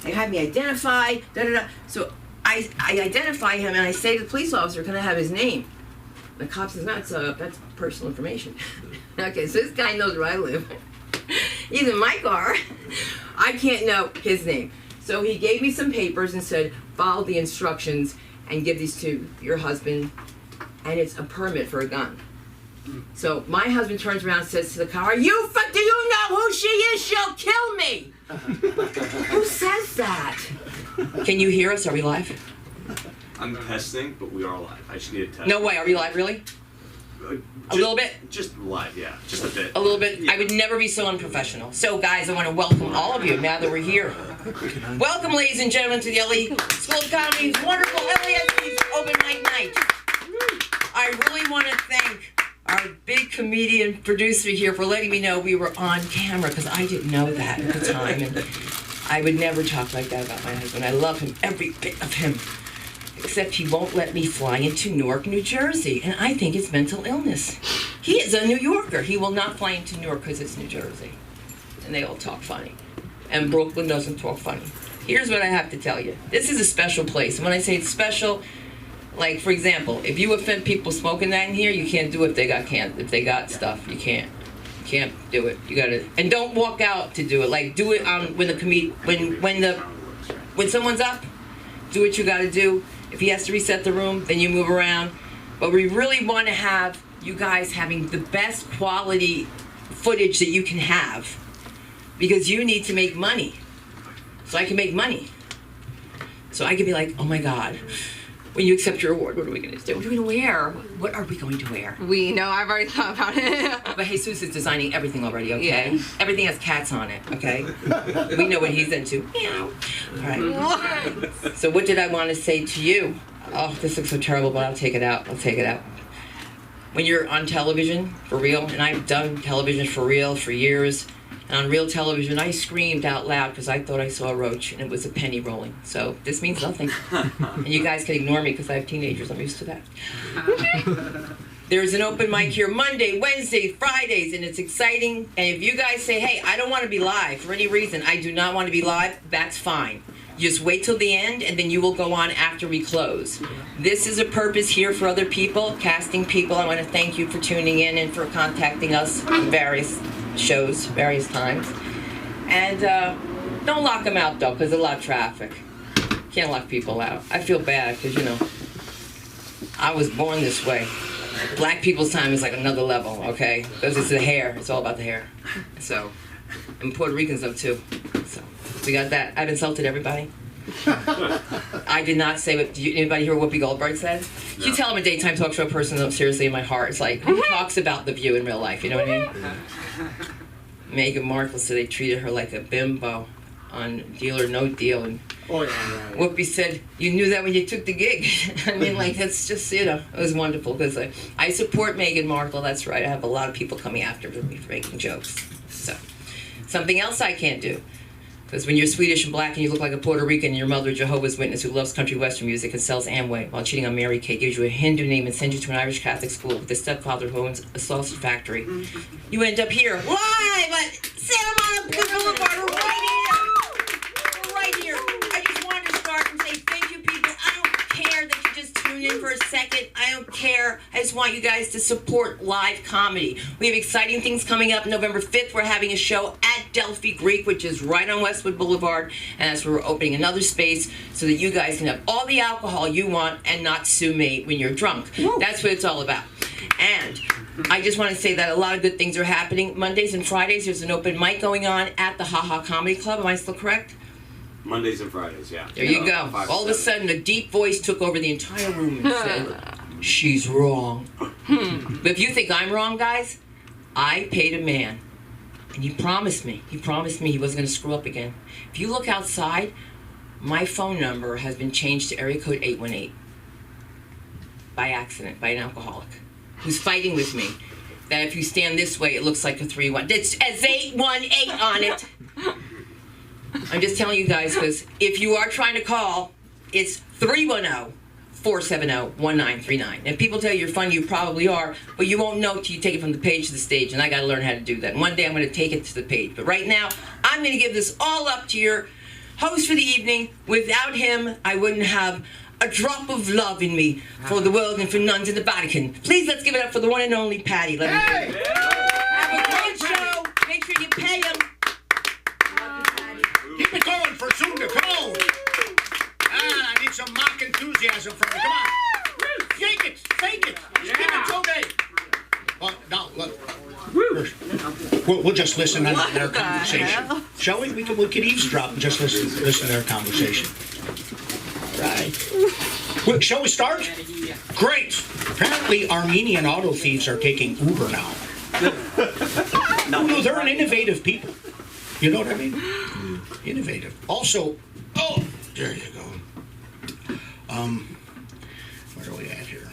They had me identify, So I identify him and I say to the police officer, can I have his name? The cop says, no, that's personal information. Okay, so this guy knows where I live. He's in my car. I can't know his name. So he gave me some papers and said, follow the instructions and give these to your husband, and it's a permit for a gun. So my husband turns around and says to the car, do you know who she is? She'll kill me. Who says that? Can you hear us? Are we live? I'm testing, but we are live. I just need a test. No way. Are we live, really? A little bit? Just live, yeah. Just a bit. A little bit? Yeah. I would never be so unprofessional. So, guys, I want to welcome all of you now that we're here. Welcome, ladies and gentlemen, to the LA School of Comedy's wonderful LASD's Open Mic Night. I really want to thank our big comedian producer here for letting me know we were on camera, because I didn't know that at the time. And I would never talk like that about my husband. I love him, every bit of him. Except he won't let me fly into Newark, New Jersey, and I think it's mental illness. He is a New Yorker. He will not fly into Newark because it's New Jersey. And they all talk funny. And Brooklyn doesn't talk funny. Here's what I have to tell you. This is a special place. And when I say it's special, like, for example, if you offend people smoking that in here, you can't do it if they got stuff. You can't. You can't do it. You gotta, and don't walk out to do it. Like, do it when someone's up, do what you gotta do. If he has to reset the room, then you move around. But we really want to have you guys having the best quality footage that you can have, because you need to make money. So I can make money. So I can be like, oh my God, when you accept your award, what are we going to do? What are we going to wear? What are we going to wear? We know, I've already thought about it. But Jesus is designing everything already, okay? Yeah. Everything has cats on it, okay? We know what he's into. Meow. All right. So what did I want to say to you? Oh, this looks so terrible, but I'll take it out. I'll take it out. When you're on television, for real, and I've done television for real for years, and on real television, I screamed out loud because I thought I saw a roach, and it was a penny rolling. So this means nothing. And you guys can ignore me because I have teenagers. I'm used to that. There's an open mic here Monday, Wednesday, Fridays, and it's exciting. And if you guys say, hey, I don't want to be live for any reason, I do not want to be live, that's fine. Just wait till the end, and then you will go on after we close. This is a purpose here for other people, casting people. I want to thank you for tuning in and for contacting us on various shows, various times. And don't lock them out, though, because there's a lot of traffic. Can't lock people out. I feel bad, because, you know, I was born this way. Black people's time is like another level, okay? Because it's the hair. It's all about the hair. So, and Puerto Ricans, though, too. So, we got that. I've insulted everybody. I did not say what. Did anybody hear what Whoopi Goldberg said? No. You tell him a daytime talk show person, though, seriously, in my heart, it's like, who talks about The View in real life? You know what I mean? Meghan Markle said they treated her like a bimbo on Deal or No Deal. And Whoopi said, you knew that when you took the gig. I mean, like, that's just, you know, it was wonderful, because I support Meghan Markle, that's right. I have a lot of people coming after me for making jokes. So, something else I can't do. Because when you're Swedish and black and you look like a Puerto Rican and your mother a Jehovah's Witness who loves country western music and sells Amway while cheating on Mary Kay, gives you a Hindu name and sends you to an Irish Catholic school with a stepfather who owns a sausage factory, you end up here live at Santa Monica Boulevard right here. I just wanted to start and say thank you, people. I don't care that you just tuned in for a second. I don't care. I just want you guys to support live comedy. We have exciting things coming up. November 5th, we're having a show at Delphi Greek, which is right on Westwood Boulevard, and that's where we're opening another space so that you guys can have all the alcohol you want and not sue me when you're drunk. That's what it's all about. And I just want to say that a lot of good things are happening. Mondays and Fridays, there's an open mic going on at the Ha Ha Comedy Club. Am I still correct? Mondays and Fridays, yeah. There you go. All of a sudden, a deep voice took over the entire room and said, she's wrong. But if you think I'm wrong, guys, I paid a man. And he promised me he wasn't going to screw up again. If you look outside, my phone number has been changed to area code 818 by accident, by an alcoholic who's fighting with me. That if you stand this way, it looks like a 3-1. It's 818 on it. I'm just telling you guys, because if you are trying to call, it's 310-470-1939. And people tell you you're funny, you probably are, but you won't know till you take it from the page to the stage, and I got to learn how to do that. And one day I'm going to take it to the page. But right now, I'm going to give this all up to your host for the evening. Without him, I wouldn't have a drop of love in me for the world and for nuns in the Vatican. Please, let's give it up for the one and only Patty. Let him have a great show. Make sure you pay him. Keep it going for Sunda. Come on. I need some mock enthusiasm from you. Come on. Fake it. Fake it. Just give it to me. Well, now, look. We'll just listen to their conversation. Shall we? We can eavesdrop and just listen to their conversation. Right. Well, shall we start? Great. Apparently, Armenian auto thieves are taking Uber now. No, they're an innovative people. You know what I mean? Innovative. Also, oh, there you go. Where are we at here?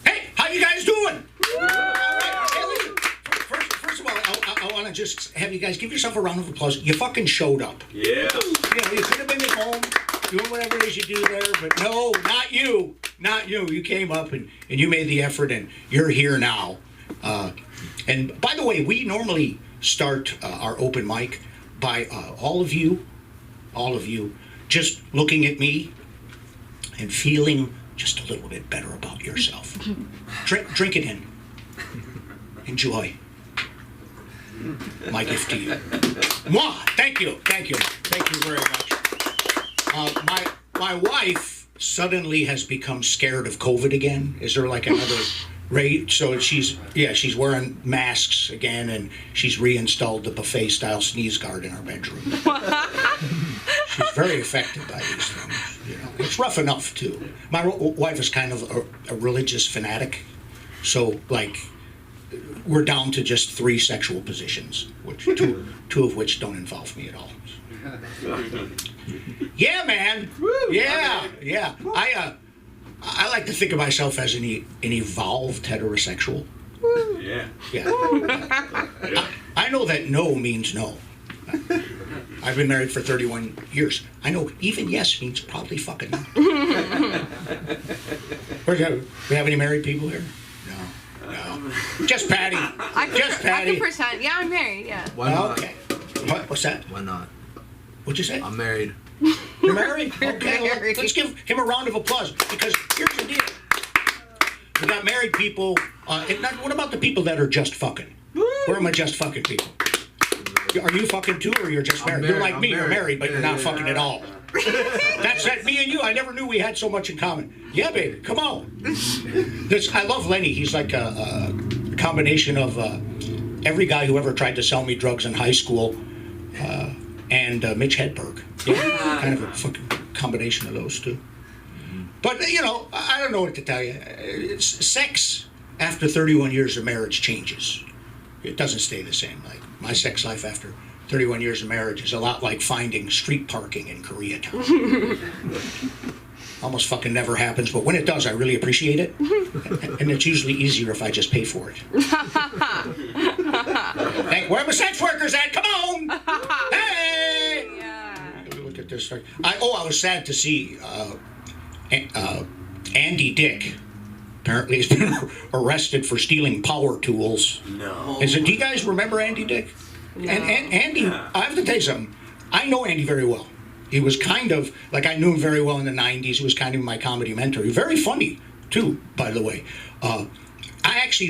Hey, how you guys doing? All right. Hey, listen. First of all, I want to just have you guys give yourself a round of applause. You fucking showed up. Yeah. You know, you could have been at home doing whatever it is you do there, but no, not you. Not you. You came up and you made the effort, and you're here now. And by the way, we normally start our open mic by all of you, just looking at me and feeling just a little bit better about yourself. Drink it in. Enjoy. My gift to you. Mwah! Thank you very much. My wife suddenly has become scared of COVID again. Is there like another rate? So she's wearing masks again, and she's reinstalled the buffet style sneeze guard in our bedroom. She's very affected by these things. You know, it's rough enough too. My wife is kind of a religious fanatic, so like we're down to just 3 sexual positions, which two of which don't involve me at all. Yeah, man. Yeah. I like to think of myself as an evolved heterosexual. Yeah. I know that no means no. I've been married for 31 years. I know even yes means probably fucking no. We have any married people here? No. Just Patty. I can pretend. Yeah, I'm married. Yeah. Why not? Okay. What's that? Why not? What'd you say? I'm married. You're married? Okay. Well, married. let's give him a round of applause, because here's the deal. We got married people. What about the people that are just fucking? Where are my just fucking people? Are you fucking too, or you're just married? You're like me. You're married, but you're not fucking at all. That's me and you. I never knew we had so much in common. Yeah, baby. Come on. I love Lenny. He's like a combination of every guy who ever tried to sell me drugs in high school and Mitch Hedberg. Yeah, kind of a fucking combination of those two. But, you know, I don't know what to tell you. Sex after 31 years of marriage changes. It doesn't stay the same. Like, my sex life after 31 years of marriage is a lot like finding street parking in Koreatown. Almost fucking never happens, but when it does, I really appreciate it. And it's usually easier if I just pay for it. Hey, where are the sex workers at? Come on! Hey! Yeah. Look at this. I was sad to see Andy Dick. Apparently has been arrested for stealing power tools. No. Do you guys remember Andy Dick? No. And Andy, I have to tell you something. I know Andy very well. He was kind of, like, I knew him very well in the 90s. He was kind of my comedy mentor. He was very funny, too, by the way.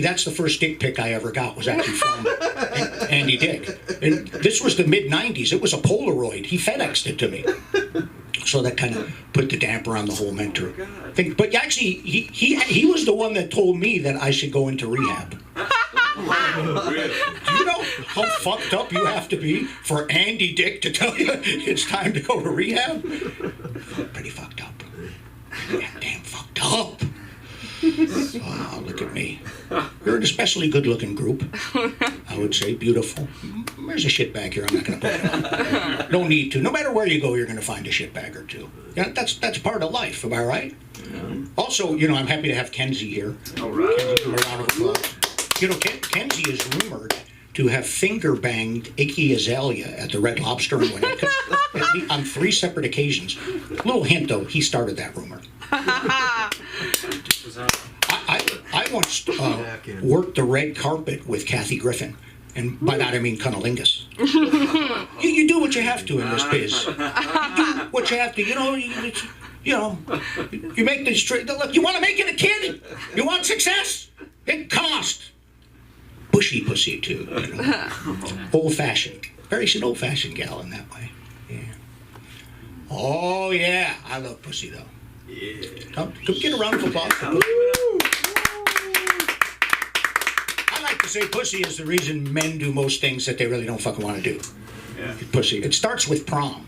That's the first dick pic I ever got, was actually from Andy Dick. And this was the mid-90s. It was a Polaroid. He FedExed it to me. So that kind of put the damper on the whole mentor thing. But actually, he was the one that told me that I should go into rehab. Really? Do you know how fucked up you have to be for Andy Dick to tell you it's time to go to rehab? Pretty fucked up. Damn fucked up. Wow, look at me. You're an especially good-looking group. I would say beautiful. There's a shitbag here. I'm not going to put it on. Don't need to. No matter where you go, you're going to find a shitbag or two. Yeah, that's part of life. Am I right? Yeah. Also, you know, I'm happy to have Kenzie here. All right. Kenzie, give her a round of applause. You know, Kenzie is rumored to have finger-banged Iggy Azalea at the Red Lobster in Winnetka on 3 separate occasions. Little hint, though, he started that rumor. I once worked the red carpet with Kathy Griffin, and by that I mean cunnilingus. You do what you have to in this biz. what you have to, you make this, look, you want to make it a kid? You want success? It costs. Bushy pussy, too. Old-fashioned. She's an old-fashioned gal in that way. Yeah. Oh, yeah. I love pussy, though. Yeah. Come get a round of applause. I like to say pussy is the reason men do most things that they really don't fucking want to do. Yeah. Pussy. It starts with prom.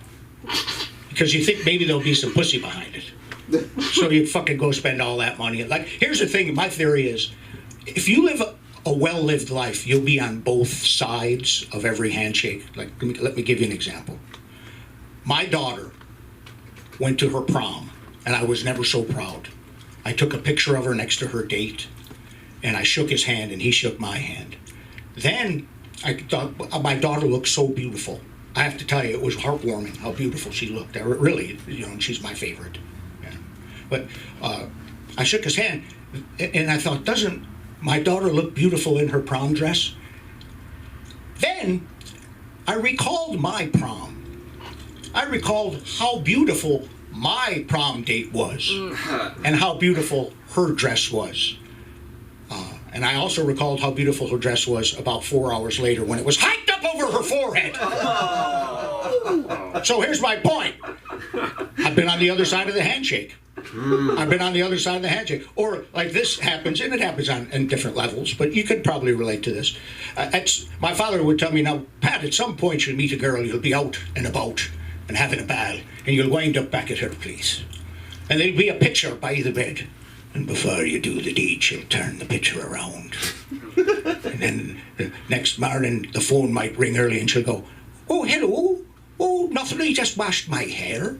Because you think maybe there'll be some pussy behind it. So you fucking go spend all that money. Like, here's the thing, my theory is, if you live a well-lived life, you'll be on both sides of every handshake. Like, let me give you an example. My daughter went to her prom, and I was never so proud. I took a picture of her next to her date, and I shook his hand, and he shook my hand. Then I thought my daughter looked so beautiful. I have to tell you, it was heartwarming how beautiful she looked. Really, she's my favorite. Yeah. But I shook his hand, and I thought, doesn't my daughter look beautiful in her prom dress? Then I recalled my prom. I recalled how beautiful my prom date was and how beautiful her dress was. And I also recalled how beautiful her dress was about 4 hours later when it was hiked up over her forehead. So here's my point. I've been on the other side of the handshake. I've been on the other side of the handshake. Or like this happens, and it happens on different levels, but you could probably relate to this. My father would tell me, now, Pat, at some point you'll meet a girl, you'll be out and about and having a ball, and you'll wind up back at her place. And there'll be a picture by the bed. And before you do the deed, she'll turn the picture around. And then the next morning, the phone might ring early and she'll go, oh, hello. Oh, nothing, I just washed my hair.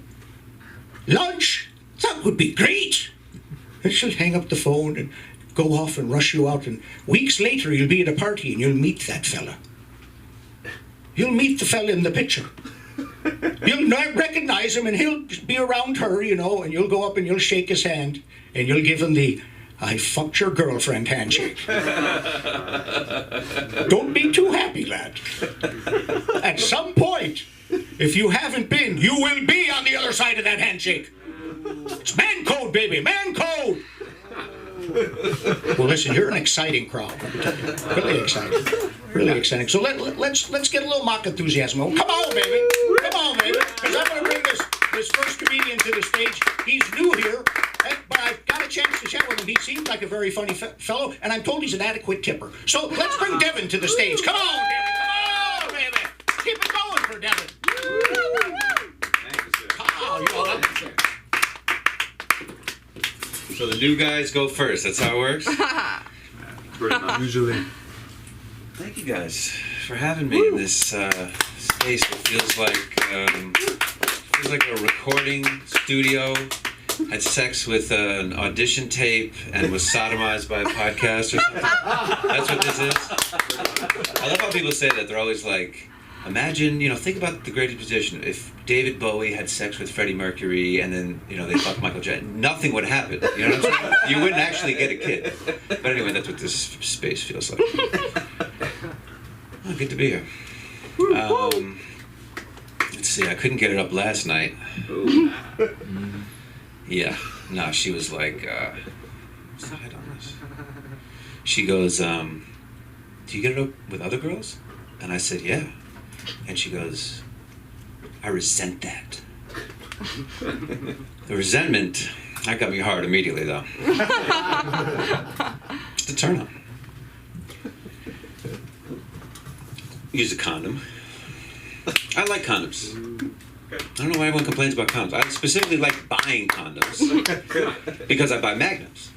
Lunch? That would be great. And she'll hang up the phone and go off and rush you out. And weeks later, you'll be at a party and you'll meet that fella. You'll meet the fella in the picture. You'll not recognize him, and he'll be around her, and you'll go up and you'll shake his hand, and you'll give him the I fucked your girlfriend handshake. Don't be too happy, lad. At some point, if you haven't been, you will be on the other side of that handshake. It's man code, baby, man code. Well, listen, you're an exciting crowd. Really exciting. Really exciting. So let's get a little mock enthusiasm. Oh, come on, baby. Come on, baby. Because I'm going to bring this first comedian to the stage. He's new here, but I've got a chance to chat with him. He seems like a very funny fellow, and I'm told he's an adequate tipper. So let's bring Devin to the stage. Come on, Devin. Come on, baby. Keep it going for Devin. Thank you, sir. Oh, So the new guys go first. That's how it works? Pretty much. Usually. Thank you guys for having me in this space. It feels like a recording studio. Had sex with an audition tape and was sodomized by a podcast or something. That's what this is. I love how people say that. They're always like, imagine, think about the greatest position. If David Bowie had sex with Freddie Mercury and then, they fucked Michael Jackson, nothing would happen. You know what I'm saying? You wouldn't actually get a kid. But anyway, that's what this space feels like. Oh, good to be here. Let's see, I couldn't get it up last night. Yeah, no, she was like, what's the height on this? She goes, do you get it up with other girls? And I said, yeah. And she goes, I resent that. The resentment, that got me hard immediately, though. Just a turn on. Use a condom. I like condoms. I don't know why everyone complains about condoms. I specifically like buying condoms because I buy magnums.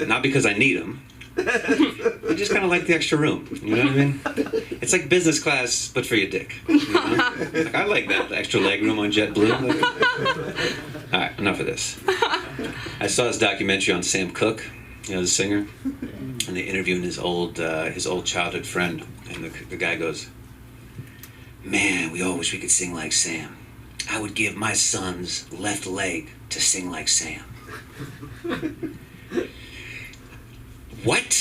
Not because I need them. I just kind of like the extra room. You know what I mean? It's like business class, but for your dick. Like, I like that, the extra leg room on JetBlue. All right, enough of this. I saw this documentary on Sam Cooke, the singer, and they interviewed his old childhood friend, and the guy goes, "Man, we all wish we could sing like Sam. I would give my son's left leg to sing like Sam." What?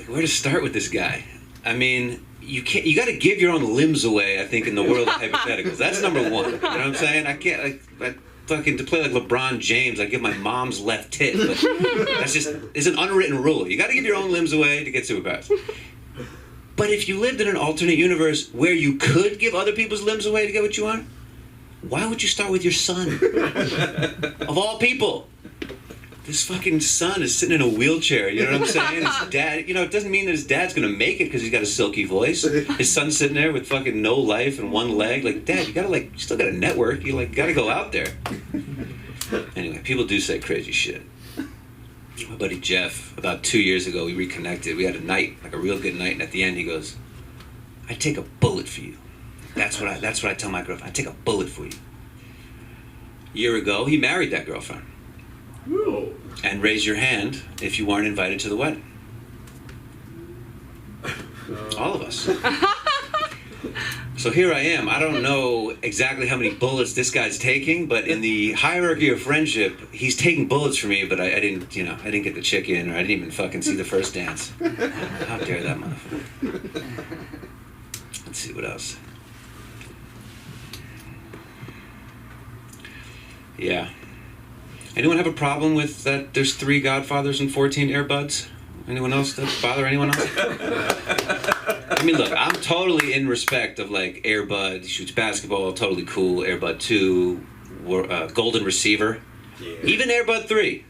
Where to start with this guy? I mean, you can't. You got to give your own limbs away. I think in the world of hypotheticals, that's number one. You know what I'm saying? I can't. I fucking to play like LeBron James. I give my mom's left tit. But that's just it's an unwritten rule. You got to give your own limbs away to get superpowers. But if you lived in an alternate universe where you could give other people's limbs away to get what you want, why would you start with your son? Of all people. His fucking son is sitting in a wheelchair, you know what I'm saying? His dad, you know, it doesn't mean that his dad's gonna make it because he's got a silky voice. His son's sitting there with fucking no life and one leg. Like, Dad, you gotta you still got a network. You gotta go out there. Anyway, people do say crazy shit. My buddy Jeff, about 2 years ago, we reconnected. We had a night, like a real good night, and at the end he goes, "I'd take a bullet for you." That's what I tell my girlfriend. I'd take a bullet for you. A year ago, he married that girlfriend. Whoa. And raise your hand if you weren't invited to the wedding. All of us. So here I am. I don't know exactly how many bullets this guy's taking, but in the hierarchy of friendship, he's taking bullets for me, but I didn't get the chick in, or I didn't even fucking see the first dance. How dare that motherfucker. Let's see what else. Yeah. Anyone have a problem with that there's 3 Godfathers and 14 Air Buds? Anyone else that bother anyone else? I mean, look, I'm totally in respect of like Air Bud, shoots basketball, totally cool. Air Bud 2, Golden Receiver. Yeah. Even Air Bud 3,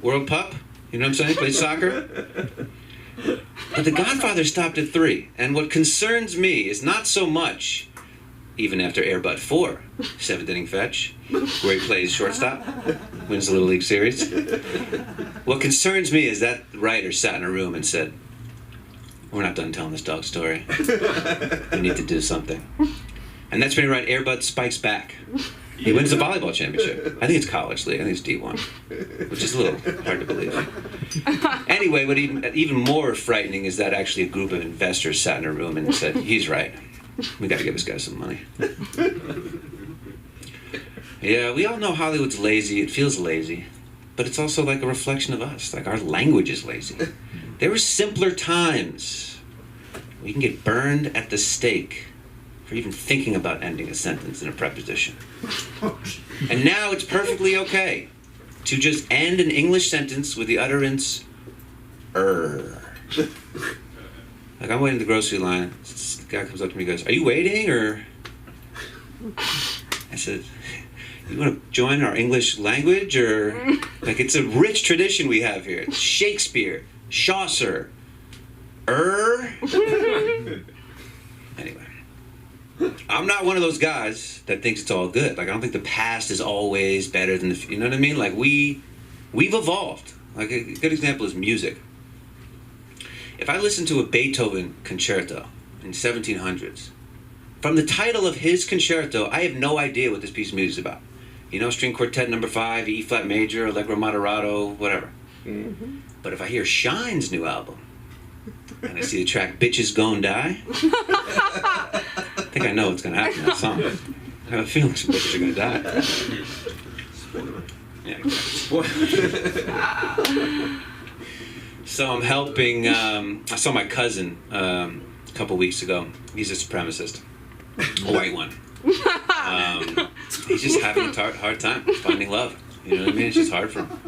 World Pup, you know what I'm saying? Plays soccer. But the Godfather stopped at 3. And what concerns me is not so much, even after Air Bud 4, 7th inning fetch, where he plays shortstop, wins the Little League Series. What concerns me is that writer sat in a room and said, "We're not done telling this dog story. We need to do something." And that's when he wrote Air Bud Spikes Back. He wins the volleyball championship. I think it's college league. I think it's D1, which is a little hard to believe. Anyway, what even more frightening is that actually a group of investors sat in a room and said, "He's right. We got to give this guy some money." Yeah, we all know Hollywood's lazy. It feels lazy. But it's also like a reflection of us. Like our language is lazy. There were simpler times. We can get burned at the stake for even thinking about ending a sentence in a preposition. And now it's perfectly okay to just end an English sentence with the utterance, Like I'm waiting at the grocery line. The guy comes up to me and goes, "Are you waiting or?" I said, "You want to join our English language or?" Like it's a rich tradition we have here. It's Shakespeare, Chaucer, Anyway. I'm not one of those guys that thinks it's all good. Like I don't think the past is always better than you know what I mean? Like we've evolved. Like a good example is music. If I listen to a Beethoven concerto in 1700s, from the title of his concerto, I have no idea what this piece of music is about. You know, string quartet number 5, E flat major, Allegro moderato, whatever. Mm-hmm. But if I hear Shine's new album, and I see the track Bitches Gon' Die, I think I know what's going to happen in that song. I have a feeling some bitches are going to die. Yeah, So I'm helping, I saw my cousin a couple weeks ago. He's a supremacist, a white one. He's just having a hard time finding love. You know what I mean? It's just hard for him.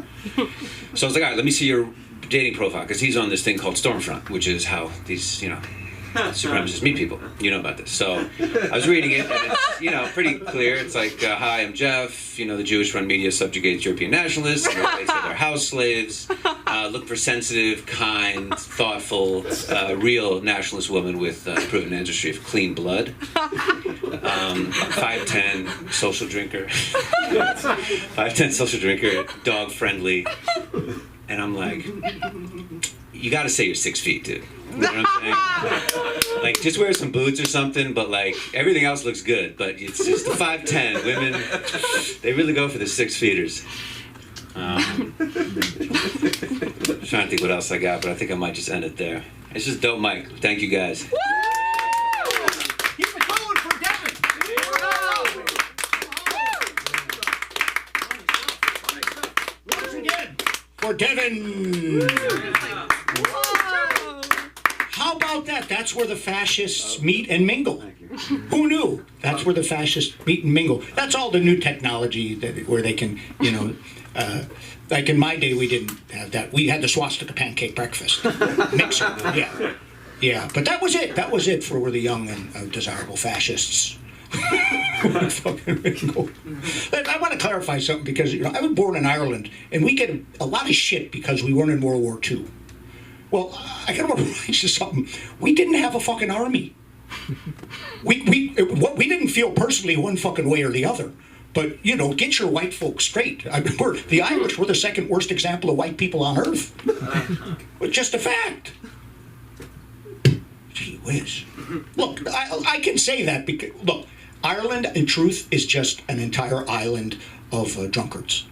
So I was like, all right, let me see your dating profile, because he's on this thing called Stormfront, which is how these, supremacists meet people. You know about this. So I was reading it, and it's, pretty clear. It's like, hi, I'm Jeff. The Jewish-run media subjugates European nationalists. They say they're house slaves. Look for sensitive, kind, thoughtful, real nationalist woman with a proven ancestry of clean blood. 5'10", social drinker. 5'10", social drinker, dog-friendly. And I'm like, you got to say you're 6 feet, dude. You know what I'm saying? Like, just wear some boots or something, but, everything else looks good. But it's just the 5'10". Women, they really go for the 6-feeters. I'm trying to think what else I got, but I think I might just end it there. It's just dope, Mike. Thank you, guys. Keep it going for Devin. Once again, for Devin. How about about that? That's where the fascists meet and mingle. Who knew? That's where the fascists meet and mingle. That's all the new technology where they can, like in my day, we didn't have that. We had the swastika pancake breakfast mixer. Yeah. Yeah, but that was it. That was it for the young and desirable fascists. Fucking mingle. I want to clarify something because I was born in Ireland and we get a lot of shit because we weren't in World War II. Well, I gotta remind you something. We didn't have a fucking army. We didn't feel personally one fucking way or the other. But, get your white folks straight. I mean, the Irish were the second worst example of white people on earth. It's just a fact. Gee whiz. Look, I can say that because, look, Ireland, in truth, is just an entire island of drunkards.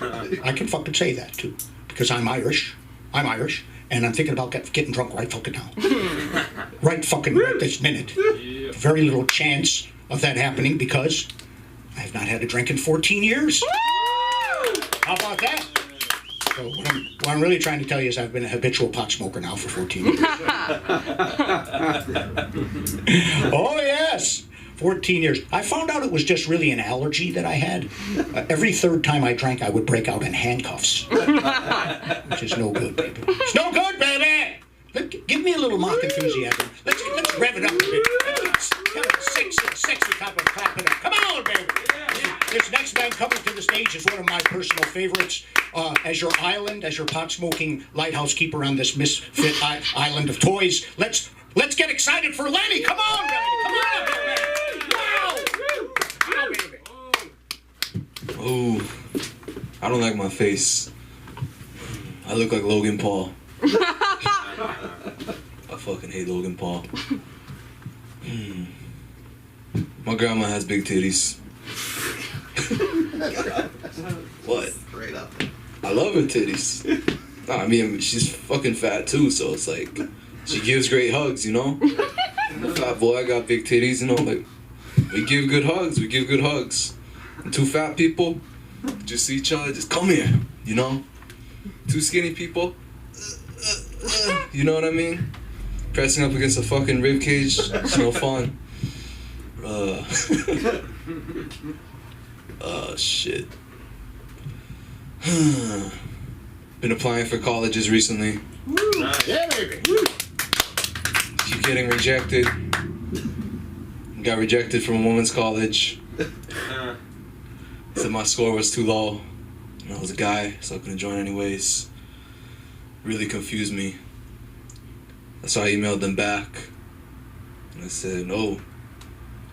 I can fucking say that, too. Because I'm Irish. And I'm thinking about getting drunk right fucking now. right this minute. Very little chance of that happening because I have not had a drink in 14 years. How about that? So what I'm really trying to tell you is I've been a habitual pot smoker now for 14 years. Oh, yes. 14 years. I found out it was just really an allergy that I had. Every third time I drank, I would break out in handcuffs. Which is no good, baby. It's no good, baby! Give me a little mock enthusiasm. Let's rev it up a bit. Kind of sexy type of clap it up. Come on, baby! This next man coming to the stage is one of my personal favorites. As your pot-smoking lighthouse keeper on this misfit island of toys, let's get excited for Lenny! Come on, baby! Come on, baby! Oh, I don't like my face. I look like Logan Paul. I fucking hate Logan Paul. My grandma has big titties. What? Straight up. I love her titties. Nah, I mean, she's fucking fat too, so it's like, she gives great hugs, I'm a fat boy, I got big titties, like, we give good hugs. And two fat people just see each other, just come here, Two skinny people, you know what I mean? Pressing up against a fucking rib cage, it's no fun. Shit. Been applying for colleges recently. Yeah, baby. Keep getting rejected. Got rejected from a women's college. Said my score was too low. And I was a guy, so I couldn't join anyways. Really confused me. So I emailed them back. And I said, no,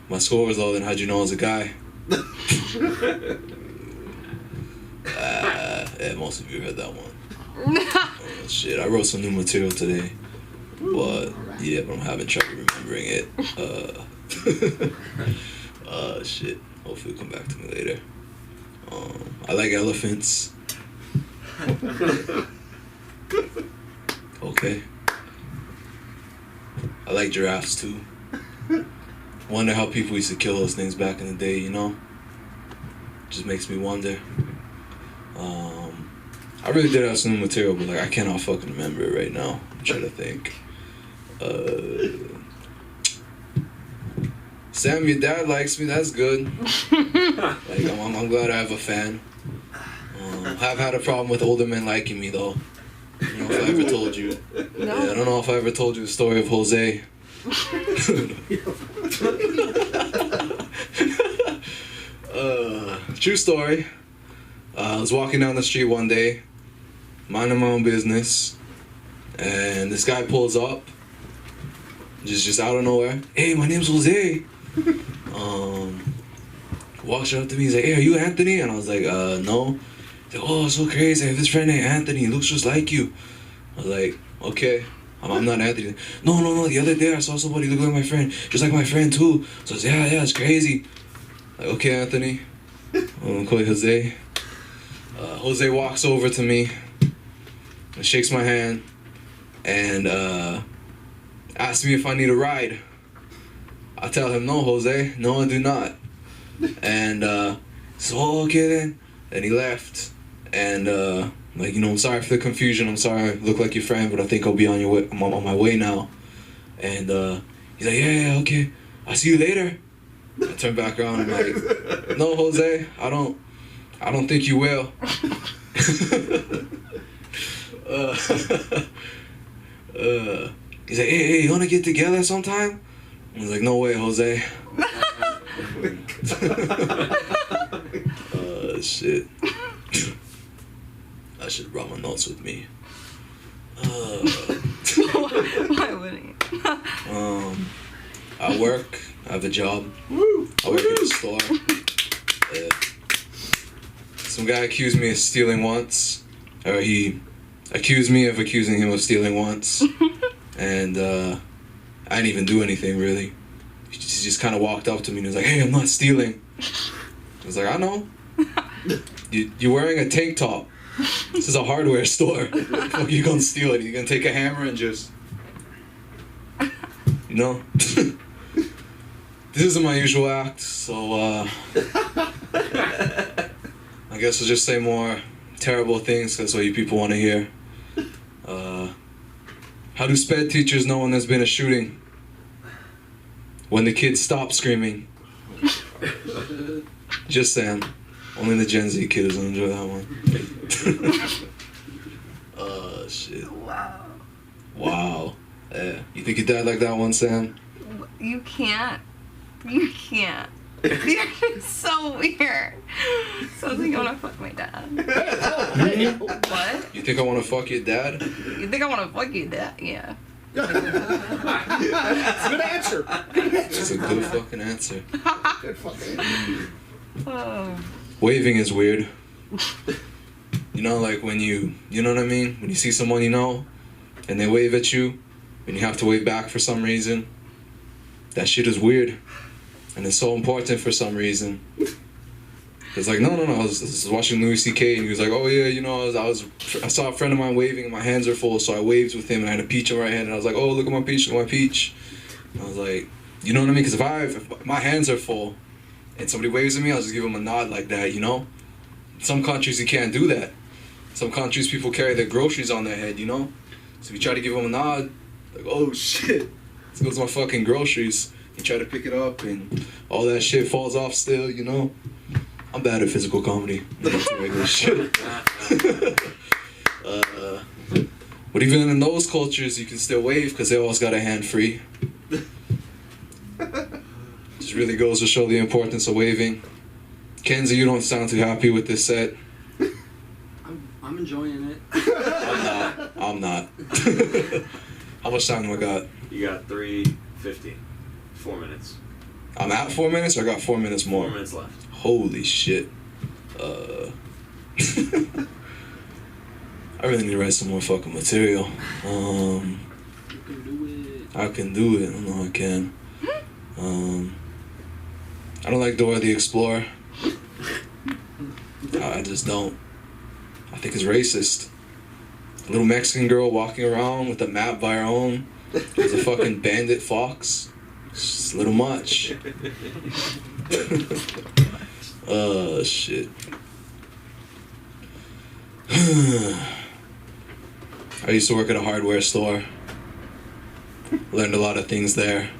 my score was low, then how'd you know I was a guy? Yeah, most of you heard that one. Oh, shit, I wrote some new material today. But I'm having trouble remembering it. Shit. Hopefully it'll come back to me later. I like elephants. Okay. I like giraffes too. Wonder how people used to kill those things back in the day, Just makes me wonder. I really did have some new material, but I cannot fucking remember it right now. I'm trying to think. Sam, your dad likes me. That's good. I'm glad I have a fan. I've had a problem with older men liking me though. I don't know if I ever told you. No. Yeah, I don't know if I ever told you the story of Jose. True story. I was walking down the street one day, minding my own business, and this guy pulls up, just out of nowhere. Hey, my name's Jose. Walks right up to me. He's like, hey, are you Anthony? And I was like, no. He's like, oh, so crazy. I have this friend named Anthony. He looks just like you. I was like, okay. I'm not Anthony. No. The other day I saw somebody look like my friend, just like my friend too. So I was like, yeah, it's crazy. Like, okay, Anthony. I'm call you Jose. Jose walks over to me and shakes my hand and asks me if I need a ride. I tell him, no, Jose. No, I do not. And so, okay then. And he left. And I'm sorry for the confusion. I'm sorry I look like your friend, but I think I'll be on my way now. And he's like, yeah, okay. I'll see you later. I turn back around and I'm like, no, Jose, I don't think you will. He's like, hey, you wanna get together sometime? I was like, no way, Jose. Shit. I should have brought my notes with me. Why wouldn't you? I work. I have a job. I work at a store. Some guy accused me of stealing once. Or he accused me of accusing him of stealing once. And I didn't even do anything, really. He just kind of walked up to me and was like, hey, I'm not stealing. I was like, I know. You're wearing a tank top. This is a hardware store. Fuck, you gonna steal it? You gonna take a hammer and just, you know? This isn't my usual act, so I guess I'll just say more terrible things. That's what you people want to hear. How do SPED teachers know when there's been a shooting? When the kids stop screaming. Just saying. Only the Gen Z kids will enjoy that one. Shit. Wow. Yeah. You think you died like that one, Sam? You can't. You're so weird. Sounds like you wanna fuck my dad. What? You think I want to fuck your dad? You think I wanna fuck your dad? Yeah. Good answer. That's a good fucking answer. Good fucking answer. Oh. Waving is weird. You know, like when you know what I mean? When you see someone you know, and they wave at you, and you have to wave back for some reason. That shit is weird. And it's so important for some reason. It's like, no. I was watching Louis C.K. and he was like, oh yeah, you know, I saw a friend of mine waving and my hands are full, so I waved with him and I had a peach in my hand and I was like, oh, look at my peach, look at my peach. And I was like, you know what I mean? Because if my hands are full and somebody waves at me, I'll just give them a nod like that, you know? In some countries you can't do that. Some countries people carry their groceries on their head, you know? So if you try to give them a nod, like, oh shit, this goes my fucking groceries. You try to pick it up and all that shit falls off still, you know? I'm bad at physical comedy. That's regular shit. But even in those cultures, you can still wave because they always got a hand free. Just really goes to show the importance of waving. Kenzie, you don't sound too happy with this set. I'm enjoying it. I'm not. How much time do I got? You got 3:50. 4 minutes. I'm at 4 minutes, or I got 4 minutes more? 4 minutes left. Holy shit. I really need to write some more fucking material. You can do it. I can do it. I know I can. I don't like Dora the Explorer. I just don't. I think it's racist. A little Mexican girl walking around with a map by her own. There's a fucking bandit fox. It's just a little much. Oh, shit. I used to work at a hardware store. Learned a lot of things there.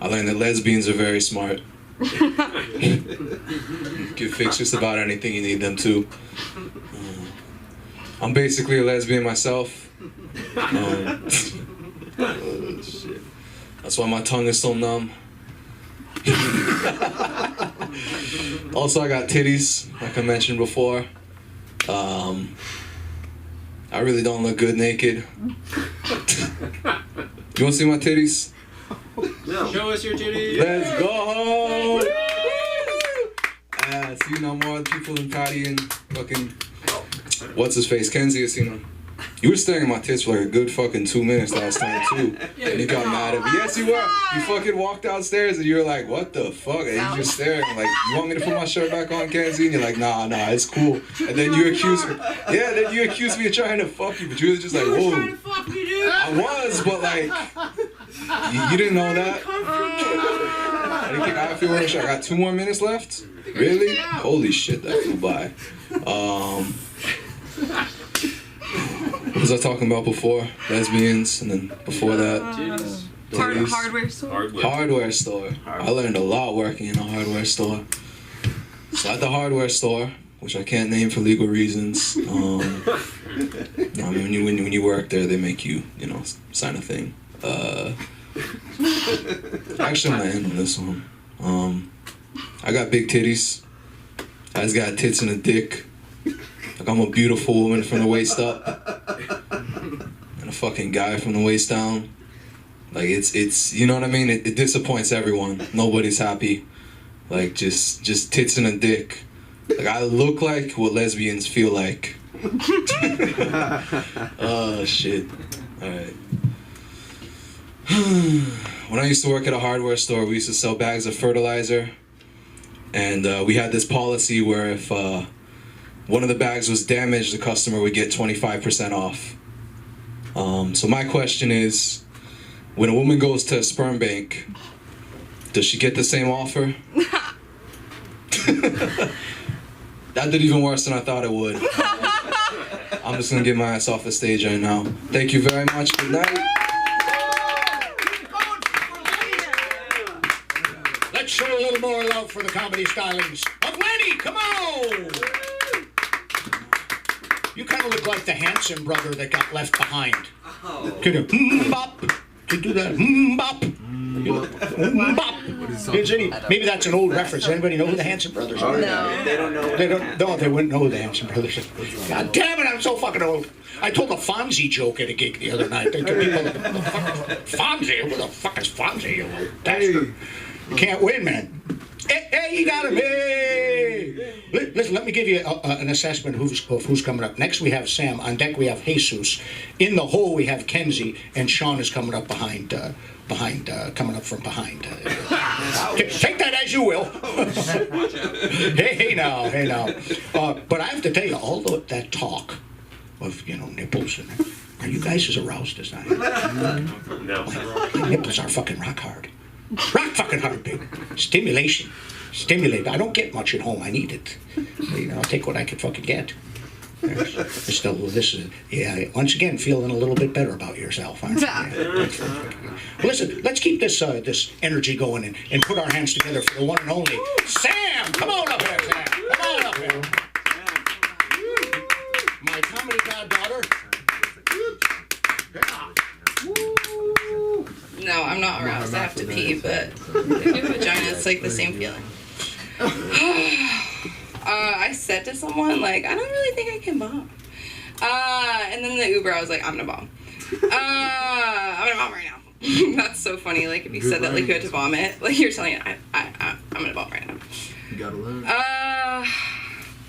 I learned that lesbians are very smart. Can fix just about anything you need them to. I'm basically a lesbian myself. Oh, shit. That's why my tongue is so numb. Also, I got titties, like I mentioned before. I really don't look good naked. You want to see my titties? No. Show us your titties. Let's go! See no more people in Patty and fucking what's his face? Kenzie has seen them. You were staring at my tits for like a good fucking 2 minutes last time too. And you got mad at me. Yes, you were. You fucking walked downstairs and you were like, what the fuck? And you just staring. I'm like, you want me to put my shirt back on, Kenzie? And you're like, nah, it's cool. And then you accused me. Yeah, then you accused me of trying to fuck you, but you were just like, whoa. Trying to fuck me, dude. I was, but like, you didn't know that. I didn't think I feel wearing a shirt. I got 2 more minutes left? Really? Holy shit, that flew by. What was I talking about before? Lesbians, and then before that, titties. Hardware store. Hardware store. I learned a lot working in a hardware store. So at the hardware store, which I can't name for legal reasons, I mean, when you work there, they make you, sign a thing. Actually, I'm gonna end on this one. I got big titties. I just got tits and a dick. Like I'm a beautiful woman from the waist up, and a fucking guy from the waist down. Like it's you know what I mean? It disappoints everyone. Nobody's happy. Like just tits and a dick. Like I look like what lesbians feel like. Oh shit. Alright. When I used to work at a hardware store, we used to sell bags of fertilizer. And we had this policy where if one of the bags was damaged, the customer would get 25% off. So my question is, when a woman goes to a sperm bank, does she get the same offer? That did even worse than I thought it would. I'm just gonna get my ass off the stage right now. Thank you very much. Good night. Let's show a little more love for the comedy stylings of Lenny. Come on! You kind of look like the Hanson brother that got left behind. Could you bop? Could you do that? Bop. Bop. Maybe that's an old reference. Anybody know who the Hanson brothers are? No. They don't know. They don't. No, they wouldn't know who the Hanson brothers are. God damn it! I'm so fucking old. I told a Fonzie joke at a gig the other night. They told people, Fonzie? Who the fuck is Fonzie? You old bastard. You can't win, man. Hey, you got him. Hey. Listen, let me give you an assessment of who's coming up. Next, we have Sam. On deck, we have Jesus. In the hole, we have Kenzie, and Sean is coming up coming up from behind. Take that as you will. Hey now. But I have to tell you, all that talk of nipples and are you guys as aroused as I am? No. My nipples are fucking rock hard. Rock fucking hard, baby. Stimulation. Stimulate. I don't get much at home. I need it. I'll take what I can fucking get. Once again, feeling a little bit better about yourself, aren't you? Yeah. Listen, let's keep this energy going and put our hands together for the one and only Sam. Come on up here, Sam. Come on up here. My comedy goddaughter. No, I'm not aroused. I have to pee, but if you have a vagina, it's like the same feeling. I said to someone, like, I don't really think I can bomb. And then the Uber, I was like, I'm gonna bomb. I'm gonna bomb right now. That's so funny. Like, if you said that, like, you had to vomit, like, you're telling it, I'm gonna bomb right now. You gotta learn.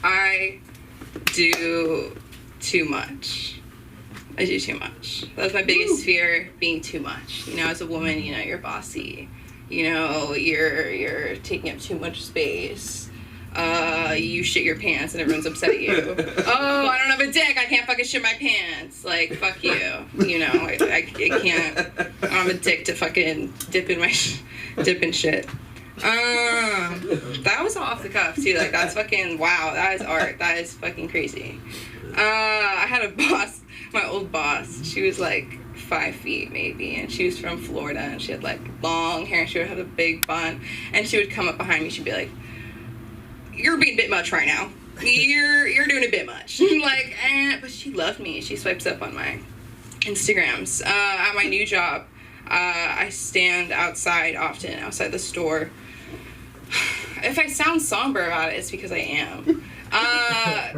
I do too much. I do too much. That's my biggest fear, being too much. As a woman, you're bossy. You're taking up too much space. You shit your pants and everyone's upset at you. Oh, I don't have a dick. I can't fucking shit my pants. Like, fuck you. I can't. I don't have a dick to fucking dip in shit. That was off the cuff too. Like, that's fucking wow. That is art. That is fucking crazy. I had a boss. My old boss, she was like 5 feet maybe, and she was from Florida, and she had like long hair, and she would have a big bun, and she would come up behind me, she'd be like, you're being a bit much right now. You're doing a bit much. Like, but she loved me. She swipes up on my Instagrams. At my new job, I stand outside often, outside the store. If I sound somber about it, it's because I am.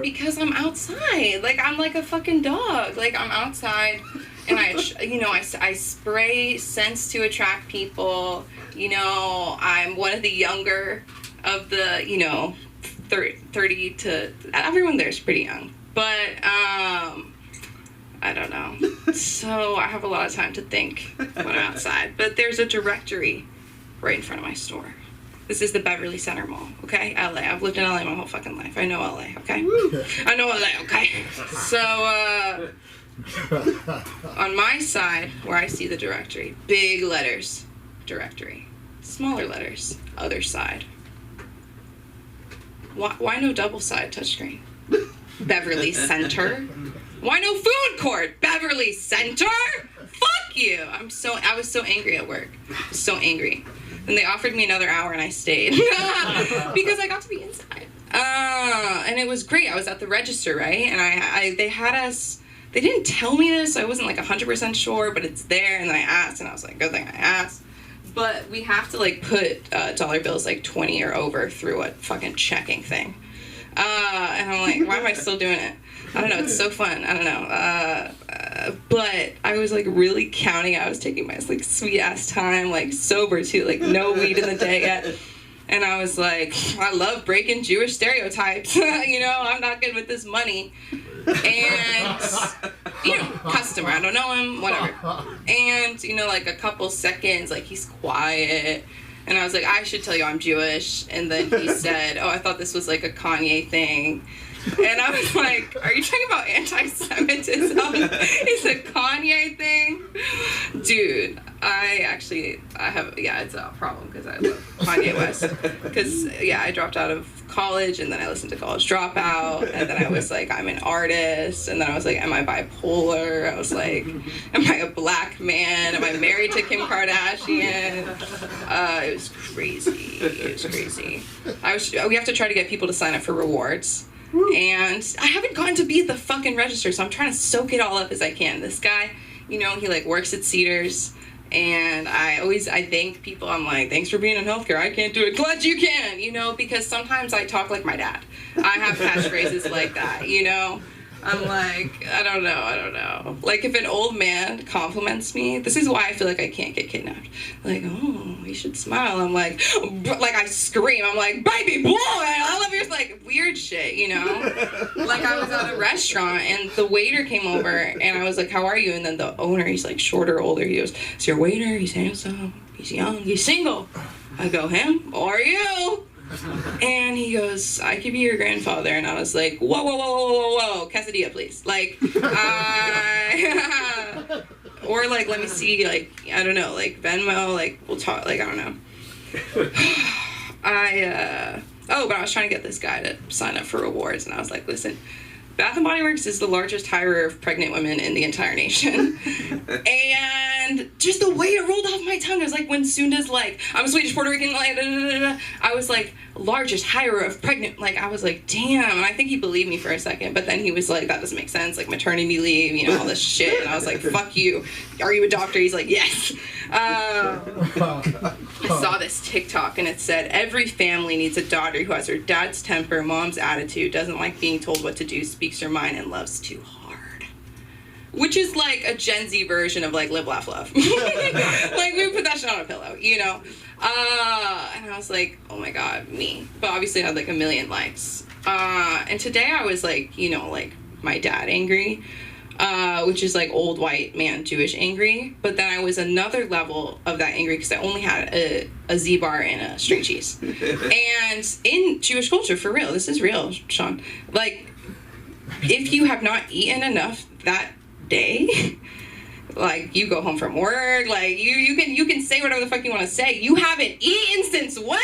Because I'm outside. Like, I'm like a fucking dog. Like, I'm outside, and I spray scents to attract people. I'm one of the younger of the, 30 to, everyone there is pretty young. But, I don't know. So I have a lot of time to think when I'm outside. But there's a directory right in front of my store. This is the Beverly Center Mall, okay? LA. I've lived in LA my whole fucking life. I know LA, okay? I know LA, okay? So, on my side, where I see the directory, big letters, directory. Smaller letters, other side. Why no double side touchscreen? Beverly Center. Why no food court? Beverly Center? Fuck you. I was so angry at work. So angry. And they offered me another hour and I stayed. Because I got to be inside. And it was great. I was at the register, right? And they had us, they didn't tell me this, so I wasn't like 100% sure, but it's there. And then I asked, and I was like, good thing I asked. But we have to like put dollar bills like 20 or over through a fucking checking thing. And I'm like, why am I still doing it? I don't know. It's so fun. I don't know. But I was like really counting. I was taking my like sweet ass time, like sober too, like no weed in the day yet. And I was like, I love breaking Jewish stereotypes. You know, I'm not good with this money. And, you know, customer, I don't know him, whatever. And, you know, like a couple seconds, like he's quiet. And I was like, I should tell you I'm Jewish. And then he said, oh, I thought this was like a Kanye thing. And I was like, are you talking about anti-Semitism? It's a Kanye thing? Dude, I have, it's a problem because I love Kanye West. Because, I dropped out of college and then I listened to College Dropout. And then I was like, I'm an artist. And then I was like, am I bipolar? I was like, am I a black man? Am I married to Kim Kardashian? It was crazy. It was crazy. We have to try to get people to sign up for rewards. And I haven't gotten to be at the fucking register, so I'm trying to soak it all up as I can. This guy, you know, he like works at Cedars, and I thank people. I'm like, thanks for being in healthcare. I can't do it. Glad you can, you know, because sometimes I talk like my dad. I have catchphrases like that, you know. I'm like, I don't know. Like, if an old man compliments me, this is why I feel like I can't get kidnapped. Like, oh, you should smile. I'm like I scream. I'm like, baby boy, I love your, like, weird shit, you know? Like, I was at a restaurant, and the waiter came over, and I was like, how are you? And then the owner, he's, like, shorter, older. He goes, it's your waiter. He's handsome. He's young. He's single. I go, him? Or you? And he goes, I could be your grandfather. And I was like, whoa, quesadilla, please. Like, or like, let me see, like, I don't know, like Venmo, like, we'll talk, like, I don't know. But I was trying to get this guy to sign up for rewards. And I was like, listen, Bath & Body Works is the largest hirer of pregnant women in the entire nation. And just the way it rolled off my tongue, it was like when Sunda's like, I'm Swedish, Puerto Rican, like, I was like, largest hirer of pregnant, like, I was like, damn. And I think he believed me for a second, but then he was like, that doesn't make sense, like maternity leave, you know, all this shit. And I was like, fuck you. Are you a doctor? He's like, yes. I saw this TikTok and it said, every family needs a daughter who has her dad's temper, mom's attitude, doesn't like being told what to do, speaks her mind, and loves too hard. Which is like a Gen Z version of like Live, Laugh, Love. Like, we would put that shit on a pillow, you know? And I was like, oh my god, me. But obviously I had like a million likes. And today I was like, you know, like my dad angry. Which is like old white man Jewish angry. But then I was another level of that angry because I only had a Z-bar and a string cheese. And in Jewish culture, for real, this is real, Sean, like, if you have not eaten enough that day, like, you go home from work, like, you can say whatever the fuck you want to say. You haven't eaten since when?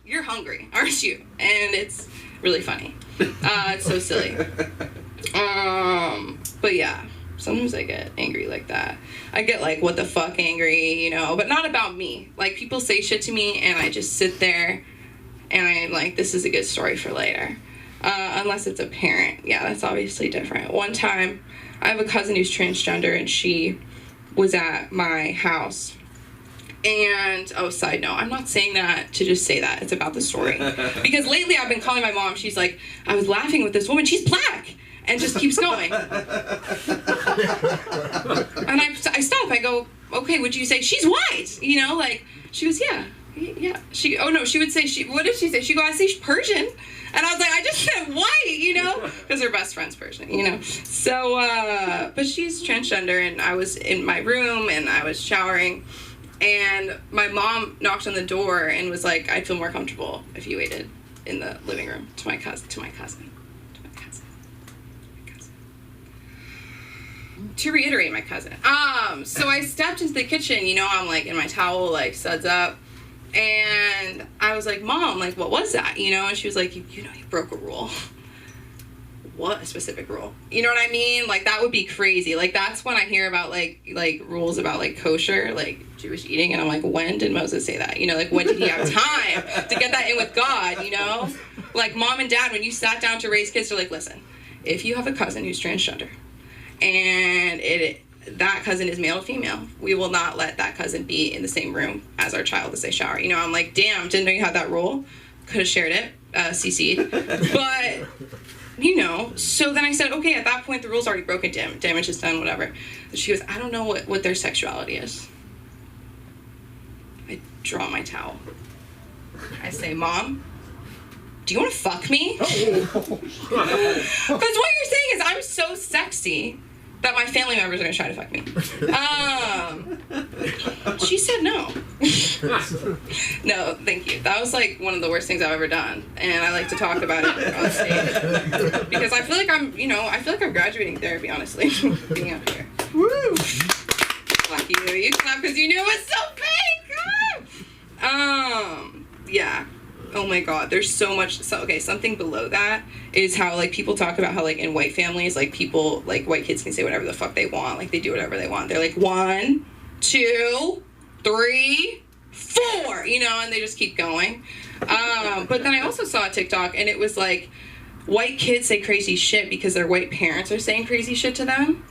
You're hungry, aren't you? And it's really funny. It's so silly. But yeah, sometimes I get angry like that. I get like, what the fuck angry, you know, but not about me. Like, people say shit to me and I just sit there and I'm like, this is a good story for later. Unless it's a parent. Yeah, that's obviously different. One time, I have a cousin who's transgender and she was at my house. And, side note, I'm not saying that to just say that. It's about the story. Because lately I've been calling my mom. She's like, I was laughing with this woman. She's black. And just keeps going. And I stop. I go, okay, would you say she's white? You know, like, she goes, yeah. She would say, what did she say? She go, I say Persian. And I was like, I just said white, you know, because her best friend's Persian, you know. So, but she's transgender, and I was in my room, and I was showering, and my mom knocked on the door and was like, I'd feel more comfortable if you waited in the living room to my cousin. To reiterate, my cousin. So I stepped into the kitchen, you know, I'm like in my towel, like suds up, and I was like, Mom, like, what was that? You know, and she was like, you know, you broke a rule. what a specific rule? You know what I mean? Like, that would be crazy. Like, that's when I hear about like rules about like kosher, like Jewish eating, and I'm like, when did Moses say that? You know, like, when did he have time to get that in with God? You know, like, mom and dad, when you sat down to raise kids, they're like, listen, if you have a cousin who's transgender, and that cousin is male or female, we will not let that cousin be in the same room as our child as they shower. You know, I'm like, damn, didn't know you had that rule. Could have shared it, CC'd. But, you know, so then I said, okay, at that point, the rule's already broken, damage is done, whatever. And she goes, I don't know what their sexuality is. I draw my towel. I say, Mom, do you want to fuck me? Because what you're saying is I'm so sexy that my family members are going to try to fuck me. She said no. No, thank you. That was like one of the worst things I've ever done. And I like to talk about it on stage. Because I feel like I'm graduating therapy, honestly, being up here. Woo! Fuck you. You clap because you knew it was so big. Yeah. Oh my god, there's so much. So, okay, something below that is how, like, people talk about how, like, in white families, like, people, like, white kids can say whatever the fuck they want. Like, they do whatever they want. They're like, 1, 2, 3, 4, you know, and they just keep going. But then I also saw a TikTok, and it was like, white kids say crazy shit because their white parents are saying crazy shit to them.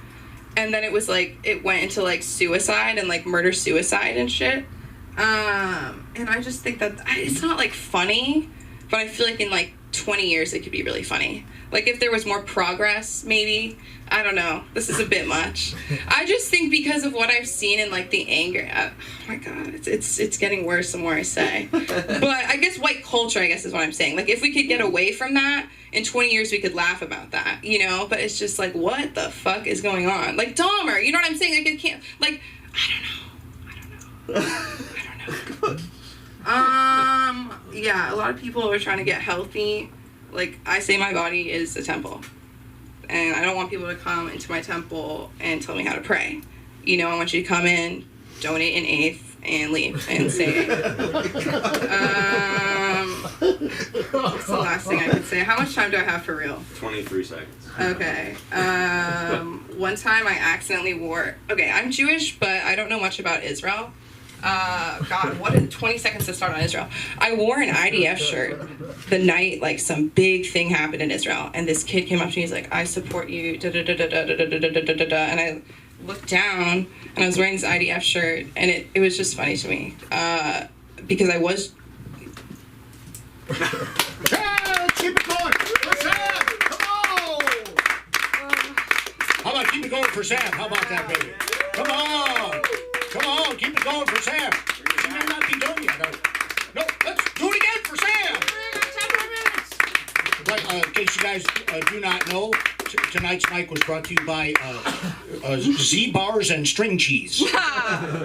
And then it was like, it went into, like, suicide and, like, murder-suicide and shit. And I just think that it's not like funny, but I feel like in like 20 years it could be really funny. Like if there was more progress, maybe. I don't know. This is a bit much. I just think because of what I've seen and like the anger. Oh my god, it's getting worse the more I say. But I guess white culture, I guess, is what I'm saying. Like if we could get away from that, in 20 years we could laugh about that, you know. But it's just like, what the fuck is going on? Like Dahmer, you know what I'm saying? Like it can't. Like I don't know. Yeah, a lot of people are trying to get healthy. Like, I say my body is a temple. And I don't want people to come into my temple and tell me how to pray. You know, I want you to come in, donate an eighth, and leave and say, what's the last thing I could say? How much time do I have for real? 23 seconds. Okay. One time I accidentally wore... Okay, I'm Jewish, but I don't know much about Israel. God, what is 20 seconds to start on Israel? I wore an IDF shirt the night, like, some big thing happened in Israel, and this kid came up to me, he's like, I support you, da-da-da-da-da-da-da-da-da-da-da, and I looked down, and I was wearing this IDF shirt, and it was just funny to me, because I was... Yeah, keep it going for Sam! Come on! How about keep it going for Sam? How about that, baby? Come on! Come on, keep it going for Sam. She may not be done yet. No, let's do it again for Sam. But in case you guys do not know, tonight's mic was brought to you by Z-Bars and String Cheese.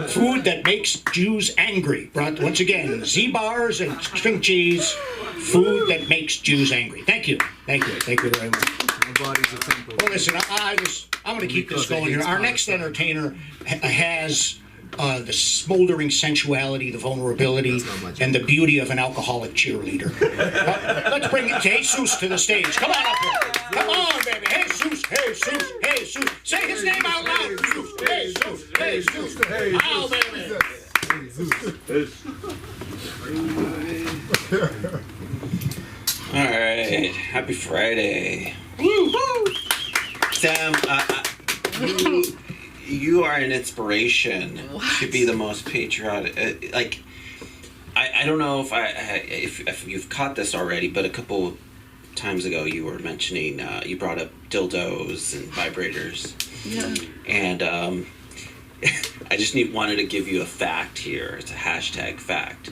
Food that makes Jews angry. Brought once again, Z-Bars and String Cheese. Food that makes Jews angry. Thank you. Thank you. Thank you very much. Well, listen, I'm going to keep this going here. Our next entertainer has the smoldering sensuality, the vulnerability, and the beauty of an alcoholic cheerleader. Let's bring Jesus to the stage. Come on up here. Come on, baby. Jesus, Jesus, Jesus. Say his name out loud. Jesus, Jesus, Jesus. Oh, baby. All right, happy Friday. Woo! Sam, you are an inspiration to be the most patriotic. Like, I don't know if you've caught this already, but a couple times ago you were mentioning you brought up dildos and vibrators. Yeah. And I just wanted to give you a fact here. It's a hashtag fact.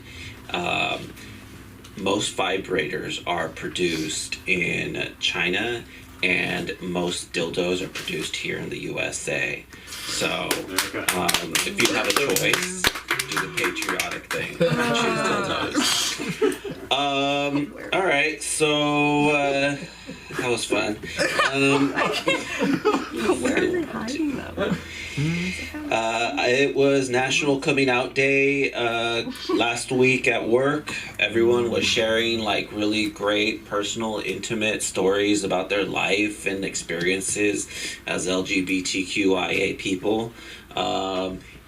Most vibrators are produced in China, and most dildos are produced here in the USA. So, if you have a choice, do the patriotic thing and choose dildos. All right, so That was fun. Where are they hiding them? It was National Coming Out Day last week at work. Everyone was sharing like really great personal, intimate stories about their life and experiences as LGBTQIA people.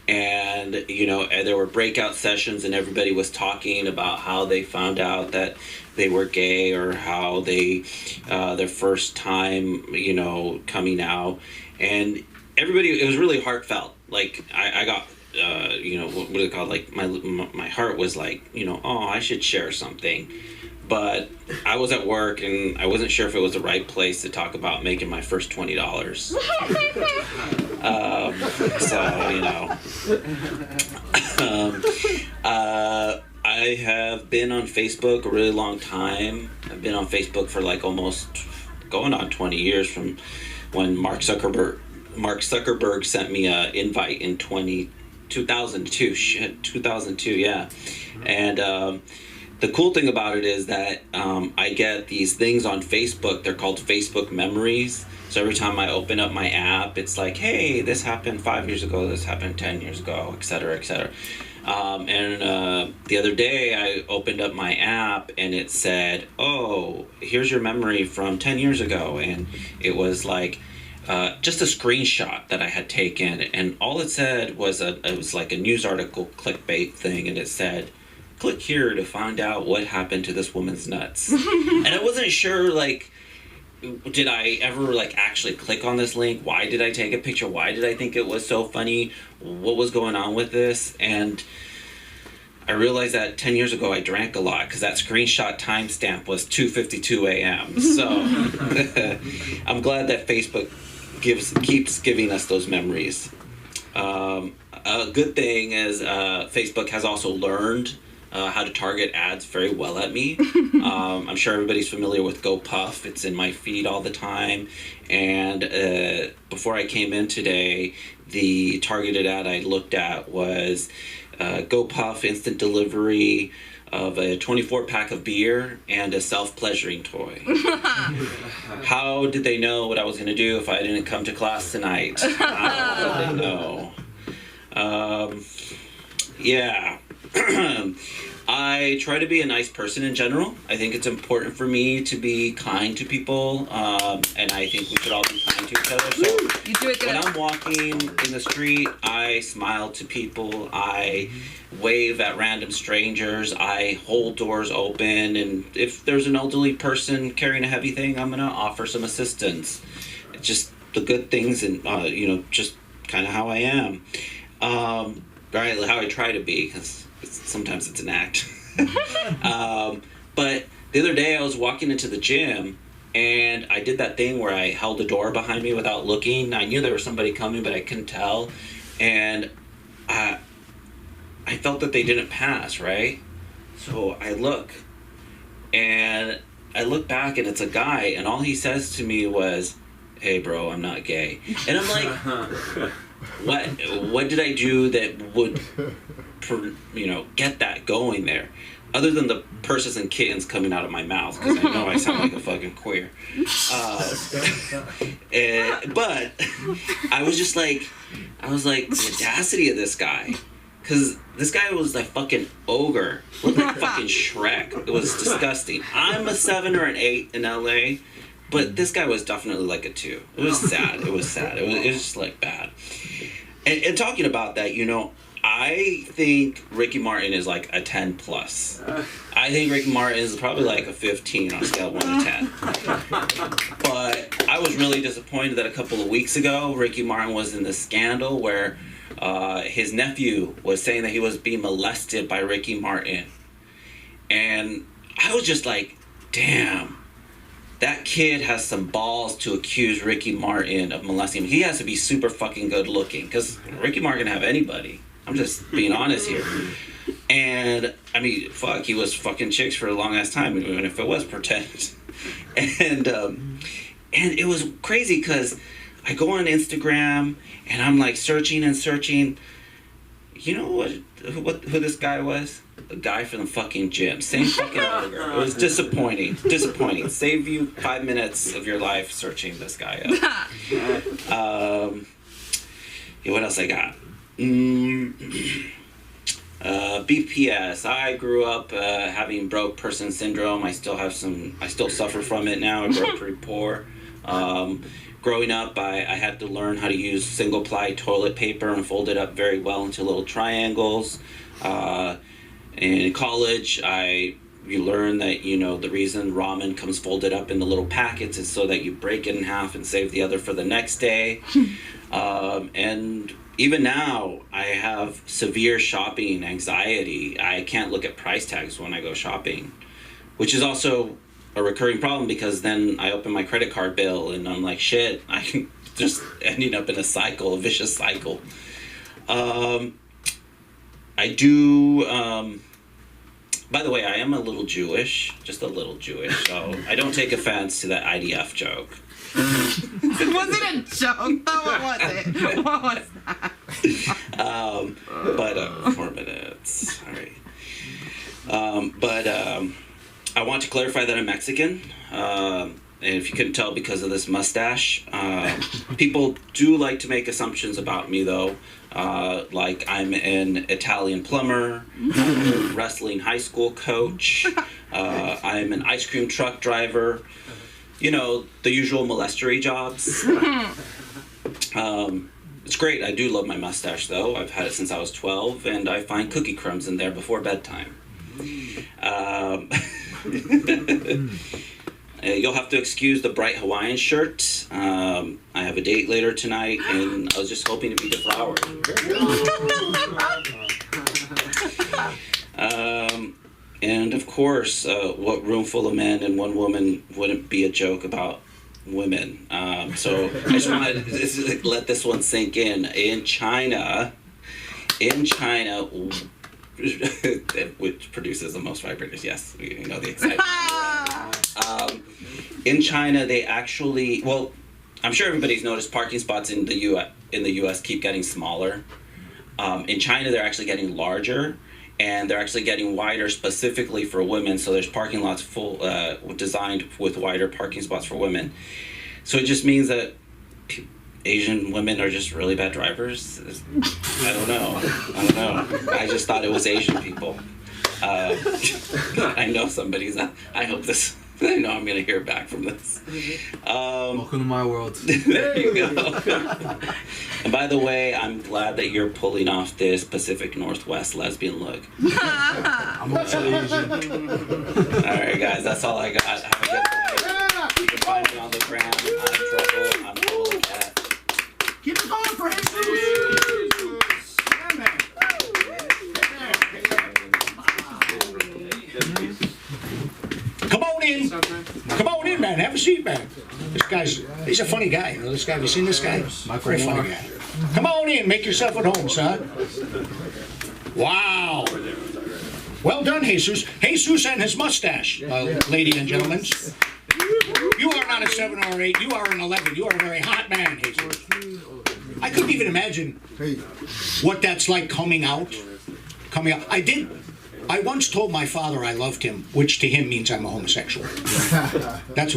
And you know, there were breakout sessions, and everybody was talking about how they found out that they were gay, or how they their first time, you know, coming out. And everybody, it was really heartfelt. Like I got you know, what do they call it? Like my heart was like, you know, oh, I should share something. But I was at work and I wasn't sure if it was the right place to talk about making my first $20. So, you know. I have been on Facebook a really long time. I've been on Facebook for like almost going on 20 years, from when Mark Zuckerberg sent me an invite in 2002. 2002, yeah. And the cool thing about it is that I get these things on Facebook. They're called Facebook memories. So every time I open up my app, it's like, hey, this happened 5 years ago, this happened 10 years ago, et cetera, et cetera. And the other day I opened up my app and it said, oh, here's your memory from 10 years ago. And it was like just a screenshot that I had taken. And all it said was, it was like a news article clickbait thing. And it said, click here to find out what happened to this woman's nuts. And I wasn't sure, like, did I ever like actually click on this link? Why did I take a picture? Why did I think it was so funny? What was going on with this? And I realized that 10 years ago I drank a lot, because that screenshot timestamp was 2:52 a.m. So I'm glad that Facebook keeps giving us those memories. A good thing is Facebook has also learned how to target ads very well at me. I'm sure everybody's familiar with GoPuff. It's in my feed all the time. And before I came in today, the targeted ad I looked at was GoPuff instant delivery of a 24-pack of beer and a self-pleasuring toy. How did they know what I was going to do if I didn't come to class tonight? How did they know? Yeah. I try to be a nice person in general. I think it's important for me to be kind to people, and I think we should all be kind to each other. So You do it good. when I'm walking in the street, I smile to people. I wave at random strangers. I hold doors open, and if there's an elderly person carrying a heavy thing, I'm gonna offer some assistance. It's just the good things, and you know, just kind of how I am. Right, how I try to be, because sometimes it's an act. But the other day I was walking into the gym, and I did that thing where I held the door behind me without looking. I knew there was somebody coming, but I couldn't tell. And I felt that they didn't pass, right? So I look back, and it's a guy, and all he says to me was, hey bro, I'm not gay. And I'm like, what did I do that would, you know, get that going there? Other than the purses and kittens coming out of my mouth, because I know I sound like a fucking queer. But I was like, the audacity of this guy. Because this guy was like fucking ogre. Looked like fucking Shrek. It was disgusting. I'm a 7 or an 8 in LA. But this guy was definitely like a 2. It was sad. It was sad. It was just like bad. And talking about that, you know, I think Ricky Martin is like a 10 plus. I think Ricky Martin is probably like a 15 on a scale of 1 to 10. But I was really disappointed that a couple of weeks ago, Ricky Martin was in this scandal where his nephew was saying that he was being molested by Ricky Martin. And I was just like, damn. That kid has some balls to accuse Ricky Martin of molesting him. He has to be super fucking good looking, because Ricky Martin can have anybody. I'm just being honest here. And, I mean, fuck, he was fucking chicks for a long ass time, even if it was pretend. And it was crazy, because I go on Instagram, and I'm like searching and searching. You know what who this guy was? A guy from the fucking gym. Same fucking burger. It was disappointing. Disappointing. Save you 5 minutes of your life searching this guy up. Yeah, what else I got? BPS. I grew up having broke person syndrome. I still suffer from it now. I grew up pretty poor. Growing up, I had to learn how to use single-ply toilet paper and fold it up very well into little triangles. In college, you learn that, the reason ramen comes folded up into little packets is so that you break it in half and save the other for the next day. And even now, I have severe shopping anxiety. I can't look at price tags when I go shopping, which is also a recurring problem because then I open my credit card bill and I'm like, shit, I'm just ending up in a vicious cycle. I do, by the way, I am a little Jewish, just a little Jewish, so I don't take offense to that IDF joke. Was it a joke? What was it? What was that? 4 minutes. All right. I want to clarify that I'm Mexican. And if you couldn't tell because of this mustache, people do like to make assumptions about me, though. Like I'm an Italian plumber, wrestling high school coach, I'm an ice cream truck driver. The usual molestery jobs. It's great. I do love my mustache, though. I've had it since I was 12, and I find cookie crumbs in there before bedtime. You'll have to excuse the bright Hawaiian shirt. I have a date later tonight, and I was just hoping to be deflowered. And of course, what room full of men and one woman wouldn't be a joke about women? So I just wanted to let this one sink in. In China, which produces the most vibrators, yes, you know the excitement. In China, they actually, I'm sure everybody's noticed parking spots in the U.S. keep getting smaller. In China, they're actually getting larger. And they're actually getting wider specifically for women. So there's parking lots designed with wider parking spots for women. So it just means that Asian women are just really bad drivers. I don't know. I just thought it was Asian people. I know somebody's. I hope this. I know I'm gonna hear back from this. Welcome to my world. There you go. And by the way, I'm glad that you're pulling off this Pacific Northwest lesbian look. I'm also Asian. All right, guys, that's all I got. Have a good night. You can find me on the gram. I'm Trouble. I'm Trouble Cat. Keep it going for Jesus. Yeah, man. Come on in. Come on in, man. Have a seat, man. He's a funny guy. This guy, have you seen this guy? Very funny guy. Come on in. Make yourself at home, son. Wow. Well done, Jesus. Jesus and his mustache, ladies and gentlemen. You are not a 7 or 8. You are an 11. You are a very hot man, Jesus. I couldn't even imagine what that's like coming out. I once told my father I loved him, which to him means I'm a homosexual. That's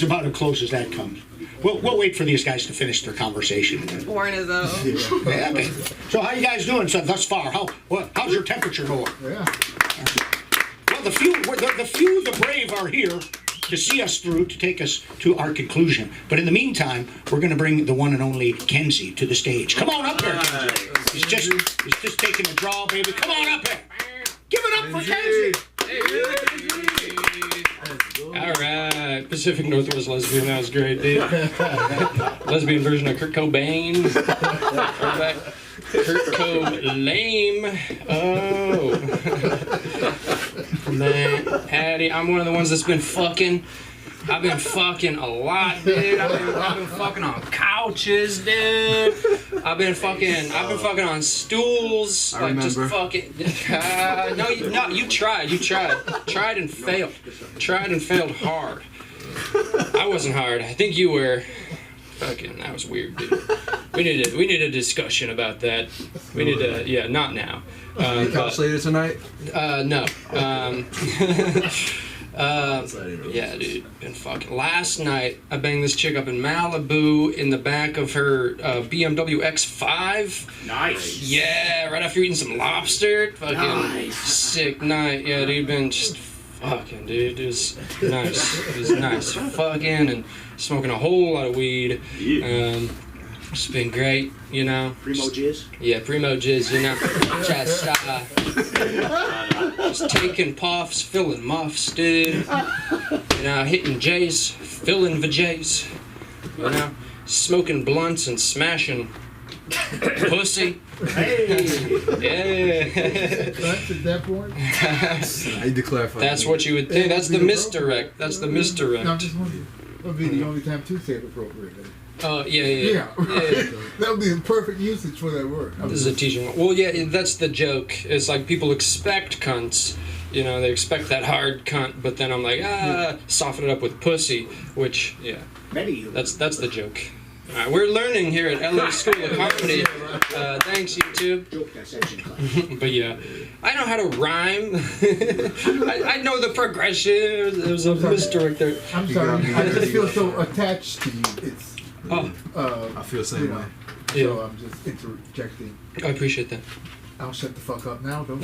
about as close as that comes. We'll wait for these guys to finish their conversation. Born as a. Yeah, okay. So how you guys doing thus far? How's your temperature going? Yeah. Well, the few, the brave are here to see us through, to take us to our conclusion. But in the meantime, we're going to bring the one and only Kenzie to the stage. Come on up here, Kenzie. He's just taking a draw, baby. Come on up here. Give it up for Kenzie. All right, Pacific Northwest lesbian. That was great, dude. Lesbian version of Kurt Cobain. Kurt Cobain. Oh. Man, Hattie, I'm one of the ones that's been fucking. I've been fucking a lot, dude. I've been fucking on couches, dude. I've been fucking on stools. I remember. Just fucking. No, you tried. Tried and failed. Tried and failed hard. I wasn't hard. I think you were. fucking, that was weird, dude. We need a discussion about that. We need to, yeah, not now. Any couch later tonight? No. Yeah, dude, been fucking. Last night, I banged this chick up in Malibu in the back of her BMW X5. Nice. Yeah, right after eating some lobster. Fucking sick night. Yeah, dude, been just fucking, dude. It was nice. It was nice. Fucking and smoking a whole lot of weed. It's been great, you know. Primo jizz? Yeah, primo jizz, you know. Just taking puffs, filling muffs, dude. You know, hitting J's, filling vajays. You know, smoking blunts and smashing pussy. Hey! Yeah. That's at that point? I need to clarify. That's what you would think. That's the misdirect. That's the misdirect. No, I'm just wondering. That would be the only time to say it appropriately. Oh, yeah. Yeah, right. That would be the perfect usage for that word. This is a teaching. Well, yeah, that's the joke. It's like people expect cunts. You know, they expect that hard cunt, but then I'm like, soften it up with pussy, which, yeah. Maybe That's the joke. All right, we're learning here at LA School of Comedy. Thanks, YouTube. But yeah, I know how to rhyme. I know the progression. It was a misdirect there. I'm sorry. I just feel so attached to you. It's. I feel the same way. Yeah. So I'm just interjecting. I appreciate that. I'll shut the fuck up now, don't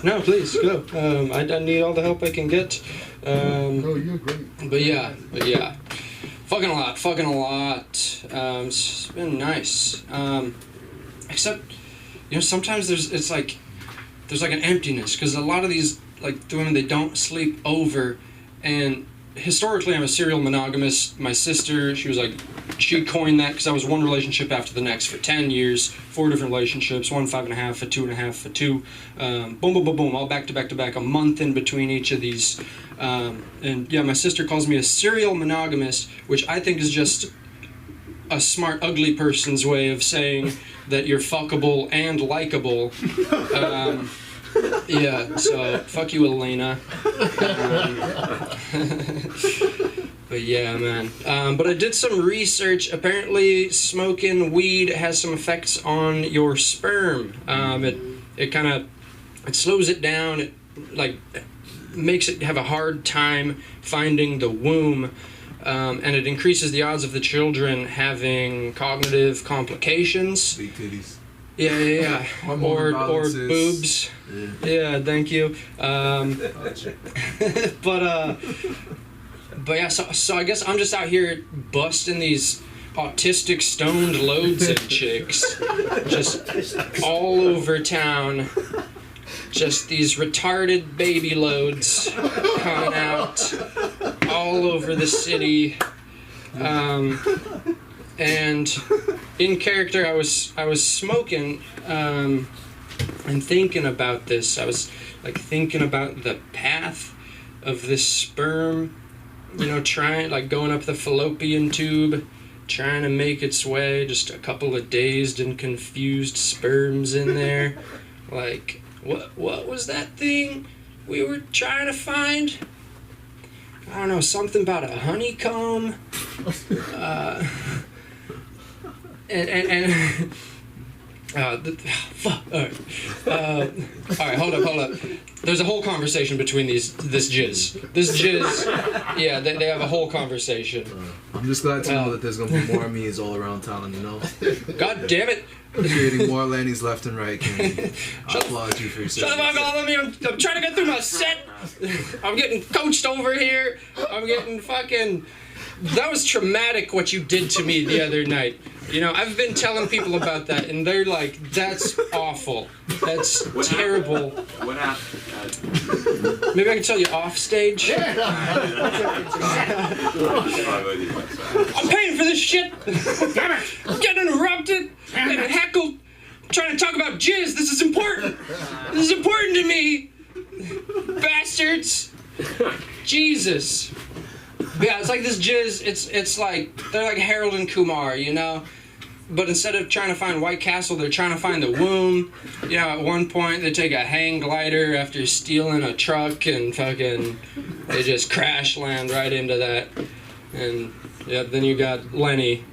No, please, go. I need all the help I can get. No, you're great. But yeah. Fucking a lot. It's been nice. Except, you know, sometimes there's like an emptiness, because a lot of these, like, the women, they don't sleep over, and historically I'm a serial monogamist. My sister, she coined that, because I was one relationship after the next for 10 years, 4 different relationships, 1 5.5, a 2.5, a 2, boom, all back to back, a month in between each of these. And yeah, my sister calls me a serial monogamist, which I think is just a smart, ugly person's way of saying that you're fuckable and likable. Yeah, so fuck you, Elena. But yeah, man. But I did some research. Apparently, smoking weed has some effects on your sperm. It slows it down. It makes it have a hard time finding the womb. And it increases the odds of the children having cognitive complications. Big titties. Yeah. Hormone Or imbalances. boobs. Yeah, thank you. But yeah, so I guess I'm just out here busting these autistic stoned loads of chicks just all over town. Just these retarded baby loads coming out all over the city. And in character, I was smoking and thinking about this. I was thinking about the path of this sperm, you know, going up the fallopian tube, trying to make its way. Just a couple of dazed and confused sperms in there. What was that thing we were trying to find? I don't know, something about a honeycomb. Fuck. All right, hold up. There's a whole conversation between this jizz. Yeah, they have a whole conversation. I'm just glad to know that there's gonna be more me's all around town, you know. God damn it! Creating more Lannies left and right. I applaud you for your Shut the fuck up! I'm trying to get through my set. I'm getting coached over here. I'm getting fucking. That was traumatic what you did to me the other night. You know, I've been telling people about that, and they're like, that's awful. That's terrible. What happened? Maybe I can tell you off stage. I'm I'm paying for this shit. Damn it! I'm getting interrupted, getting heckled. I'm trying to talk about jizz. This is important. This is important to me. Bastards. Jesus. Yeah, it's like this jizz. It's like they're like Harold and Kumar, you know. But instead of trying to find White Castle, they're trying to find the womb. You know, at one point they take a hang glider after stealing a truck and fucking they just crash land right into that. And yeah, then you got Lenny.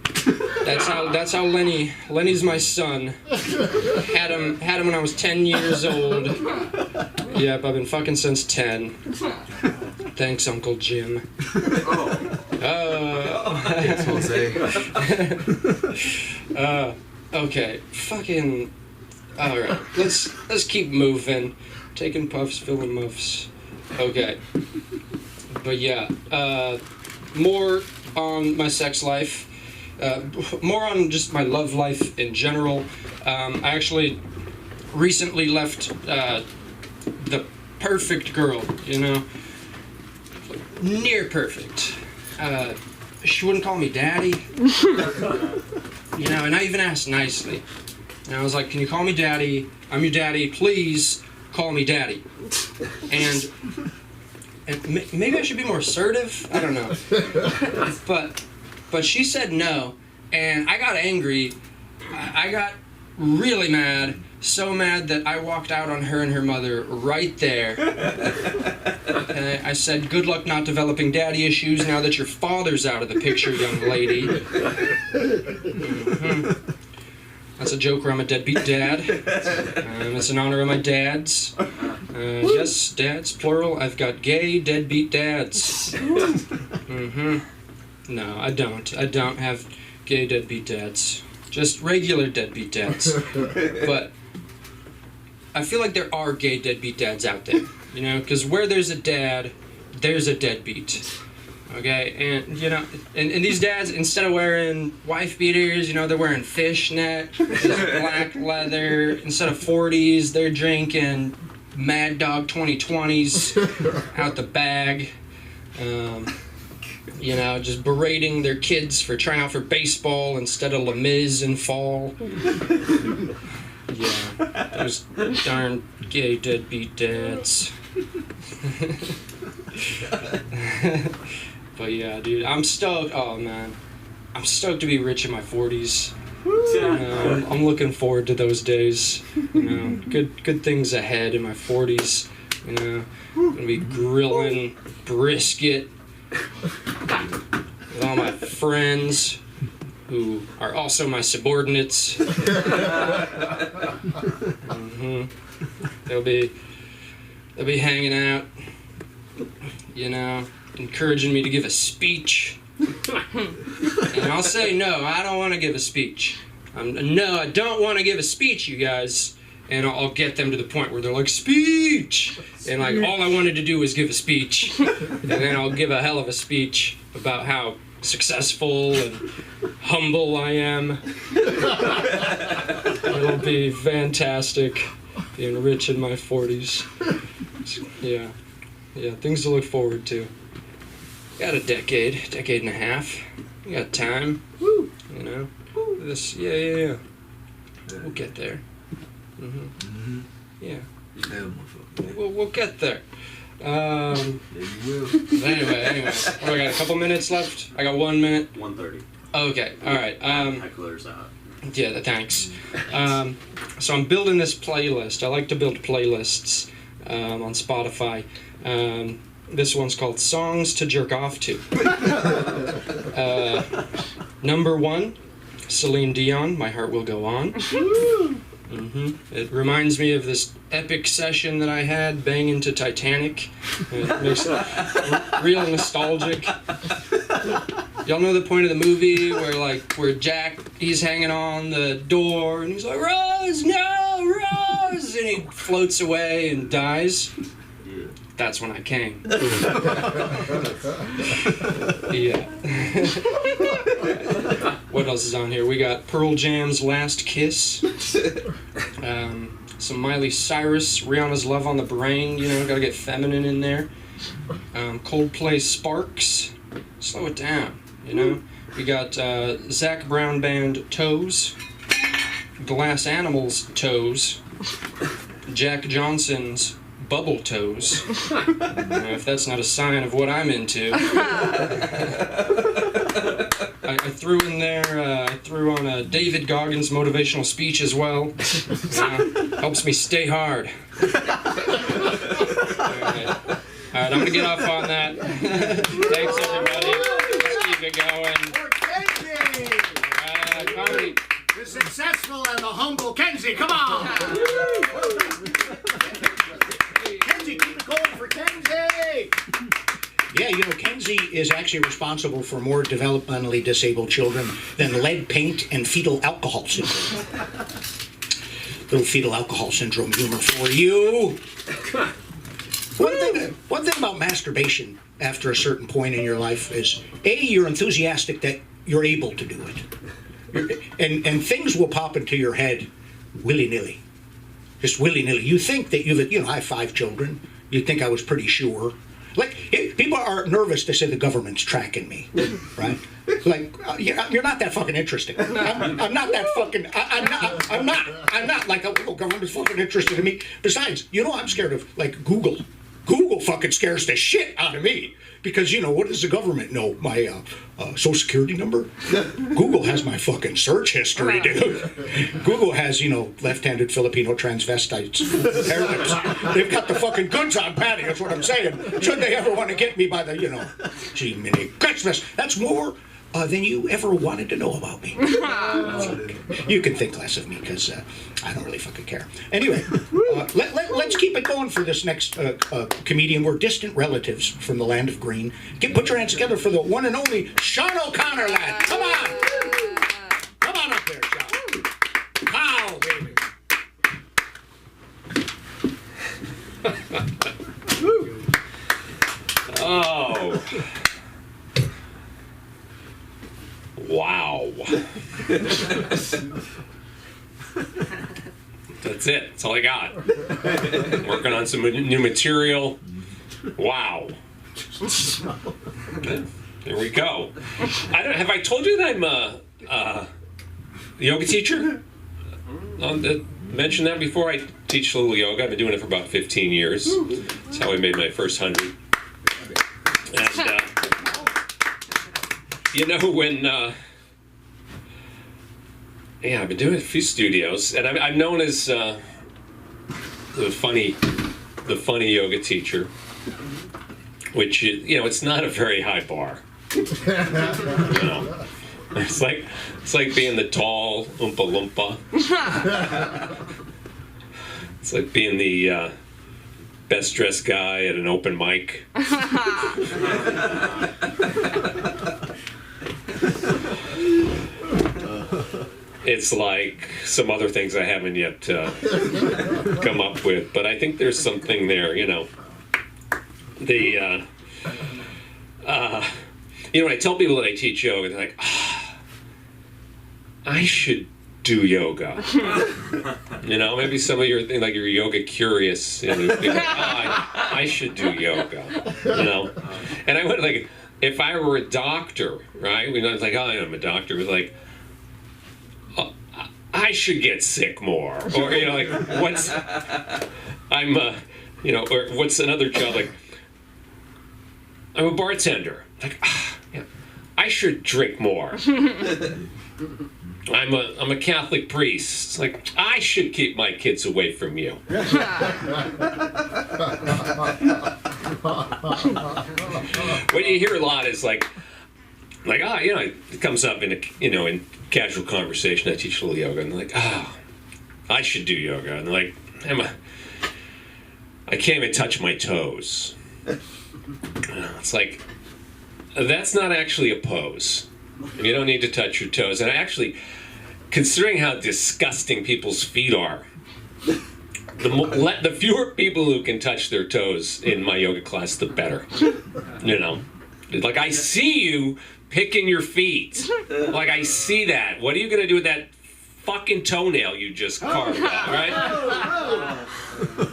That's how Lenny's my son. Had him when I was 10 years old. Yep, I've been fucking since 10. Thanks, Uncle Jim. Thanks, Jose. Okay, fucking. All right, let's keep moving. Taking puffs, filling muffs. Okay, but yeah, more on my sex life. More on just my love life in general. I actually recently left the perfect girl, you know, near perfect. She wouldn't call me daddy, you know, and I even asked nicely. And I was like, "Can you call me daddy? I'm your daddy. Please call me daddy." And maybe I should be more assertive. I don't know, But she said no, and I got angry. I got really mad, so mad that I walked out on her and her mother right there. And I said, "Good luck not developing daddy issues now that your father's out of the picture, young lady." Mm-hmm. That's a joke where I'm a deadbeat dad. It's in honor of my dads. Yes, dads, plural. I've got gay deadbeat dads. Mm-hmm. No, I don't. I don't have gay deadbeat dads. Just regular deadbeat dads. But I feel like there are gay deadbeat dads out there, you know, because where there's a dad, there's a deadbeat. Okay, and you know, and these dads, instead of wearing wife beaters, you know, they're wearing fishnet, black leather. Instead of 40s, they're drinking Mad Dog 2020s out the bag. You know, just berating their kids for trying out for baseball instead of Les Mis in fall. Yeah, those darn gay deadbeat dads. But yeah, dude, I'm stoked. Oh man, I'm stoked to be rich in my 40s. I'm looking forward to those days. You know, good things ahead in my 40s. You know, gonna be grilling brisket with all my friends who are also my subordinates. Mm-hmm. They'll be hanging out, you know, encouraging me to give a speech. And I'll say, no, I don't want to give a speech. No, I don't want to give a speech, you guys. And I'll get them to the point where they're like, speech! And like, all I wanted to do was give a speech. And then I'll give a hell of a speech about how successful and humble I am. It'll be fantastic being rich in my 40s. Yeah, things to look forward to. Got a decade and a half. We got time. Woo! You know, this. Yeah. We'll get there. Mm-hmm. Yeah. We'll get there. Yeah, you will. Anyway. Oh, I got a couple minutes left. I got 1 minute. 1:30. Okay. All right. Heckler's out. Yeah. Thanks. So I'm building this playlist. I like to build playlists on Spotify. This one's called Songs to Jerk Off To. Number 1, Celine Dion, My Heart Will Go On. Mm-hmm. It reminds me of this epic session that I had banging to Titanic. It makes it real nostalgic. Y'all know the point of the movie where Jack, he's hanging on the door and he's like, Rose, no, Rose! And he floats away and dies. That's when I came. Yeah. What else is on here? We got Pearl Jam's Last Kiss. Some Miley Cyrus, Rihanna's Love on the Brain. You know, gotta get feminine in there. Coldplay Sparks. Slow it down, you know. We got Zac Brown Band Toes. Glass Animals Toes. Jack Johnson's Bubble Toes. If that's not a sign of what I'm into. I threw in there, I threw on a David Goggins motivational speech as well. Helps me stay hard. Alright, I'm gonna get off on that. Thanks everybody. Let's keep it going. For Kenzie! Comedy. The successful and the humble Kenzie, come on! Kenzie, keep it going for Kenzie! Yeah, you know, Kenzie is actually responsible for more developmentally disabled children than lead paint and fetal alcohol syndrome. Little fetal alcohol syndrome humor for you. One thing about masturbation after a certain point in your life is, A, you're enthusiastic that you're able to do it. And things will pop into your head willy-nilly. Just willy-nilly. You think that I have 5 children. You think I was pretty sure. Like, people are nervous to say the government's tracking me, right? Like, you're not that fucking interesting. I'm not that fucking. I'm not like, oh, government's fucking interested in me. Besides, I'm scared of, like, Google. Google fucking scares the shit out of me. Because, what does the government know? My social security number? Google has my fucking search history, dude. Google has, left-handed Filipino transvestites. Arabs. They've got the fucking goods on patty, that's what I'm saying. Should they ever want to get me by the, gee, mini Christmas. That's more than you ever wanted to know about me. You can think less of me, because I don't really fucking care. Anyway, let's keep it going for this next comedian. We're distant relatives from the land of green. Put your hands together for the one and only Sean O'Connor, lad. Come on. Come on up there, Sean. Pow, baby. Oh. Wow. That's it. That's all I got. Working on some new material. Wow. There we go. Have I told you that I'm a yoga teacher? Mentioned that before. I teach a little yoga. I've been doing it for about 15 years. That's how I made my first 100. And when I've been doing a few studios, and I'm known as the funny yoga teacher, which it's not a very high bar. It's like being the tall Oompa Loompa. It's like being the best dressed guy at an open mic. It's like some other things I haven't yet come up with, but I think there's something there, when I tell people that I teach yoga, they're like, I should do yoga. Maybe some of you are thinking, like, you're yoga curious, and think, I should do yoga, And I would, like, if I were a doctor, right? It's like, I'm a doctor. It was like, I should get sick more, or or what's another job? Like, I'm a bartender. Like, I should drink more. I'm a Catholic priest. It's like, I should keep my kids away from you. What you hear a lot is like, it comes up in in casual conversation. I teach a little yoga, and they're like, I should do yoga. And they're like, I can't even touch my toes. It's like, that's not actually a pose. You don't need to touch your toes. And considering how disgusting people's feet are, the fewer people who can touch their toes in my yoga class, the better. Like, I see you picking your feet. Like, I see that. What are you going to do with that fucking toenail you just carved out, right?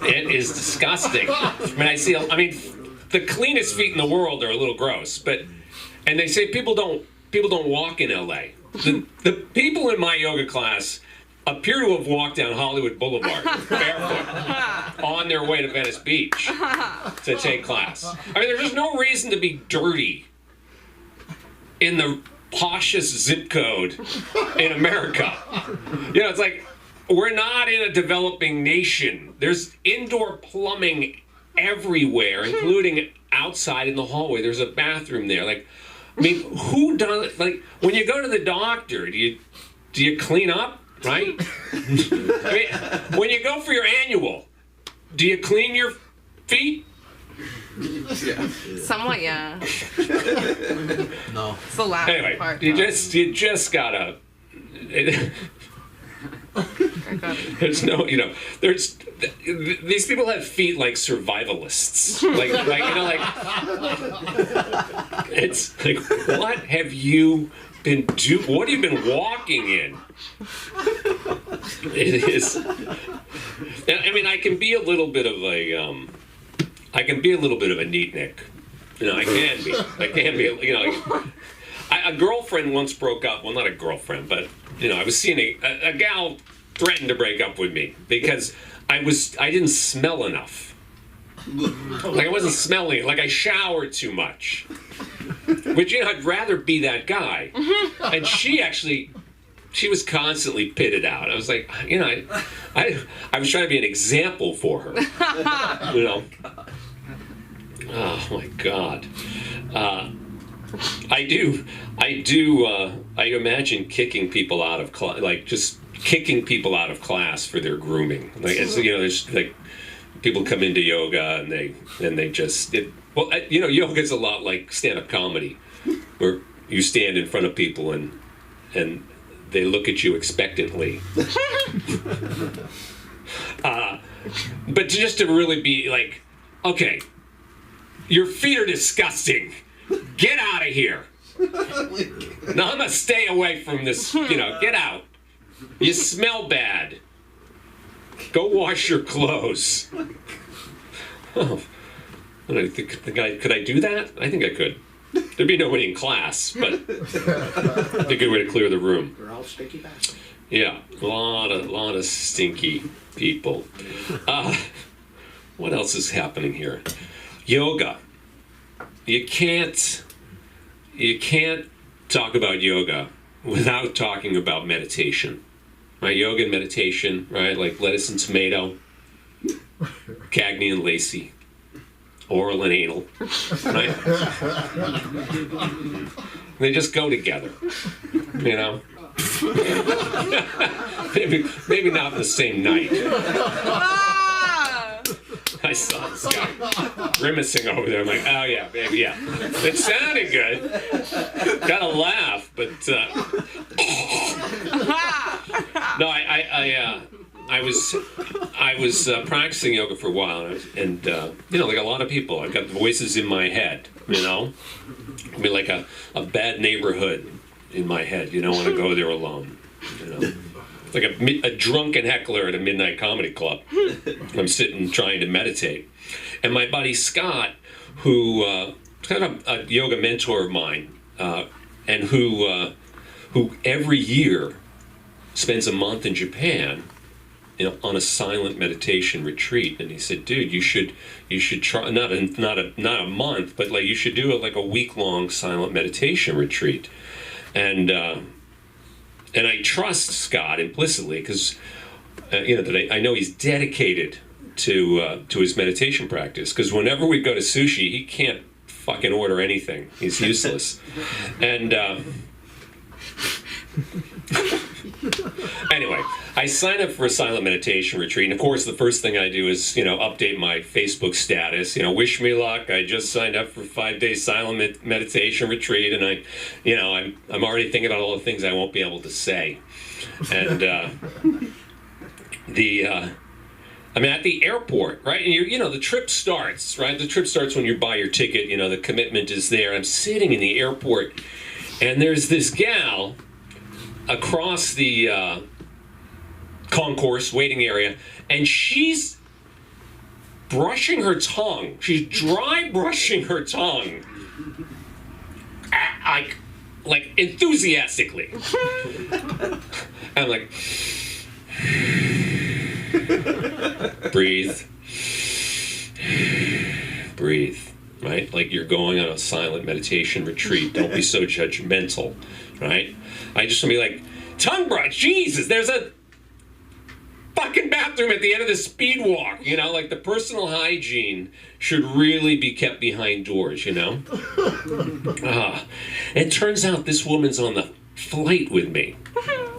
It is disgusting. The cleanest feet in the world are a little gross, and they say people don't walk in LA. The people in my yoga class appear to have walked down Hollywood Boulevard barefoot on their way to Venice Beach to take class. There's just no reason to be dirty in the poshest zip code in America. It's like, we're not in a developing nation. There's indoor plumbing everywhere, including outside in the hallway. There's a bathroom there. Like, I mean, who does, like, when you go to the doctor, do you clean up, right? I mean, when you go for your annual, do you clean your feet? Yeah. Somewhat, yeah. No. It's the last Anyway, part. you though. just gotta. There's no, there's these people have feet like survivalists, like it's like, what have you been what have you been walking in? It is. I mean, I can be a little bit of a neatnik. I can be. A girlfriend once broke up. Well, not a girlfriend, but I was seeing a gal threatened to break up with me because I didn't smell enough. Like I wasn't smelling. Like I showered too much. Which I'd rather be that guy. And she was constantly pitted out. I was like, I was trying to be an example for her. Oh my God. I imagine kicking people out of class, like just kicking people out of class for their grooming. Like, there's like people come into yoga and they just, yoga is a lot like stand-up comedy, where you stand in front of people and they look at you expectantly. But just to really be like, okay, your feet are disgusting. Get out of here. Now I'm gonna stay away from this, get out. You smell bad. Go wash your clothes. Oh, could I do that? I think I could. There'd be nobody in class, but it'd be a good way to clear the room. They're all sticky bastards. Yeah, a lot of stinky people. What else is happening here? Yoga. You can't talk about yoga without talking about meditation. Right? Yoga and meditation, right? Like lettuce and tomato, Cagney and Lacey, oral and anal, right? They just go together, maybe not the same night. I saw this guy grimacing over there. I'm like, oh yeah, baby, yeah. It sounded good. Gotta laugh, but no, I was practicing yoga for a while, and like a lot of people, I've got voices in my head. I mean, like a bad neighborhood in my head. You don't want to go there alone. Like a drunken heckler at a midnight comedy club. I'm sitting trying to meditate. And my buddy Scott, who kind of a yoga mentor of mine, and who every year spends a month in Japan, on a silent meditation retreat. And he said, dude, you should try, not a month, but like you should do like a week-long silent meditation retreat. And I trust Scott implicitly because, that I know he's dedicated to his meditation practice. Because whenever we go to sushi, he can't fucking order anything. He's useless. And anyway, I signed up for a silent meditation retreat. And of course, the first thing I do is, update my Facebook status. Wish me luck. I just signed up for a 5-day silent meditation retreat, and I'm already thinking about all the things I won't be able to say. And at the airport, right? And the trip starts, right? The trip starts when you buy your ticket. The commitment is there. I'm sitting in the airport, and there's this gal across the concourse waiting area, and she's brushing her tongue. She's dry brushing her tongue, like enthusiastically. I'm like, breathe, right? Like you're going on a silent meditation retreat. Don't be so judgmental, right? I just want to be like, tongue brush, Jesus, there's a fucking bathroom at the end of the speed walk. You know, like the personal hygiene should really be kept behind doors. You know. It turns out this woman's on the flight with me.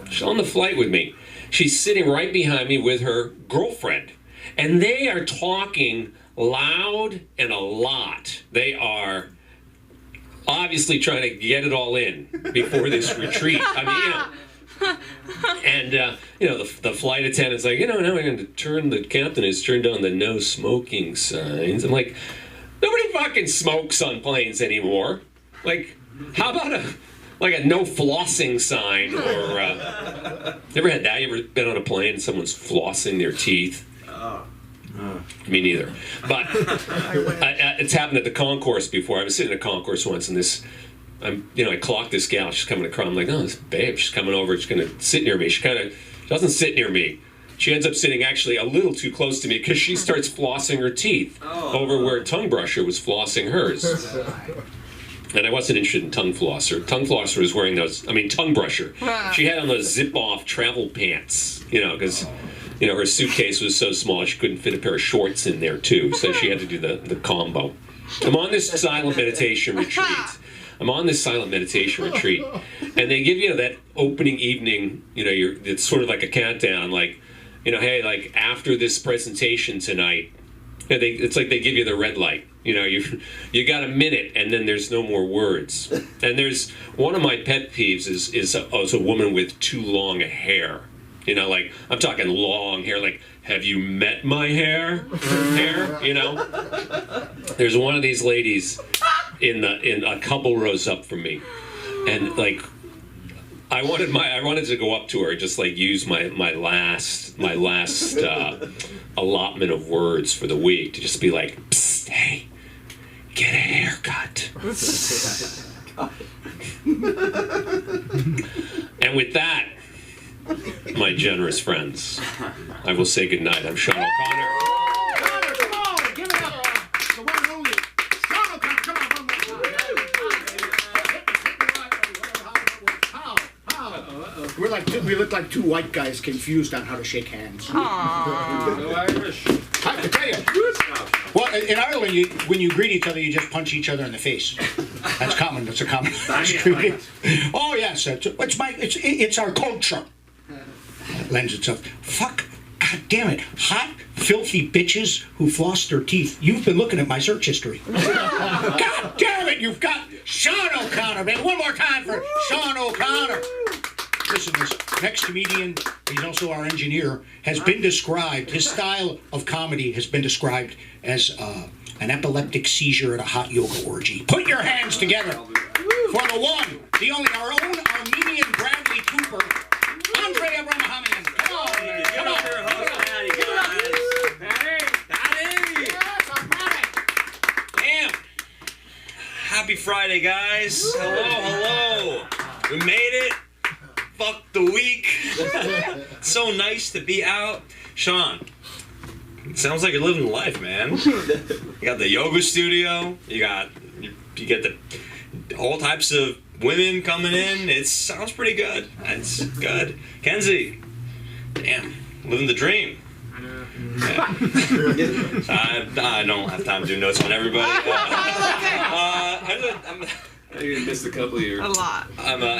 She's on the flight with me. She's sitting right behind me with her girlfriend, and they are talking loud and a lot. They are obviously trying to get it all in before this retreat. I mean, you know. And, you know, the flight attendant's like, you know, now we're going to the captain has turned on the no smoking signs. I'm like, nobody fucking smokes on planes anymore. Like, how about a no flossing sign? Or, you ever had that? You ever been on a plane and someone's flossing their teeth? Me neither. But it's happened at the concourse before. I was sitting in a concourse once, and I clocked this gal. She's coming across. I'm like, oh, this babe. She's coming over. She's gonna sit near me. She doesn't sit near me. She ends up sitting actually a little too close to me because she starts flossing her teeth over where Tongue Brusher was flossing hers. And I wasn't interested in Tongue Flosser. Tongue Flosser was wearing Tongue Brusher. She had on those zip-off travel pants, you know, because, you know, her suitcase was so small she couldn't fit a pair of shorts in there, too. So she had to do the combo. I'm on this silent meditation retreat. And they give you that opening ening, you know, it's sort of like a countdown, like, you know, hey, like, after this presentation tonight, you know, it's like they give you the red light. You know, you got a minute, and then there's no more words. And there's one of my pet peeves is a woman with too long a hair. You know, like, I'm talking long hair, like, have you met my hair? You know? There's one of these ladies in a couple rows up from me. And, like, I wanted to go up to her and just, like, use my last allotment of words for the week to just be like, psst, hey, get a haircut. And with that, my generous friends, I will say goodnight. I'm Sean O'Connor. Connor, come on, give it up. The one and only Sean O'Connor. Come on. We look like two white guys confused on how to shake hands. I have to tell you. Well, in Ireland, when you greet each other, you just punch each other in the face. That's common. That's a common. Oh yes, it's our culture. It lends itself. Fuck. God damn it. Hot, filthy bitches who floss their teeth. You've been looking at my search history. God damn it, you've got Sean O'Connor, man. One more time for Sean O'Connor. Listen, this next comedian, he's also our engineer, has been described, his style of comedy has been described as an epileptic seizure at a hot yoga orgy. Put your hands together for the one, the only, our own Armenian Bradley Cooper, Andre Abrahamyan. Come on, man. Come on. Damn. Happy Friday, guys. Hello. We made it. Fuck the week. So nice to be out. Sean, it sounds like you're living life, man. You got the yoga studio. You get the all types of women coming in. It sounds pretty good. It's good. Kenzie, damn, living the dream. Yeah. I don't have time to do notes on everybody. You missed a couple of years. A lot.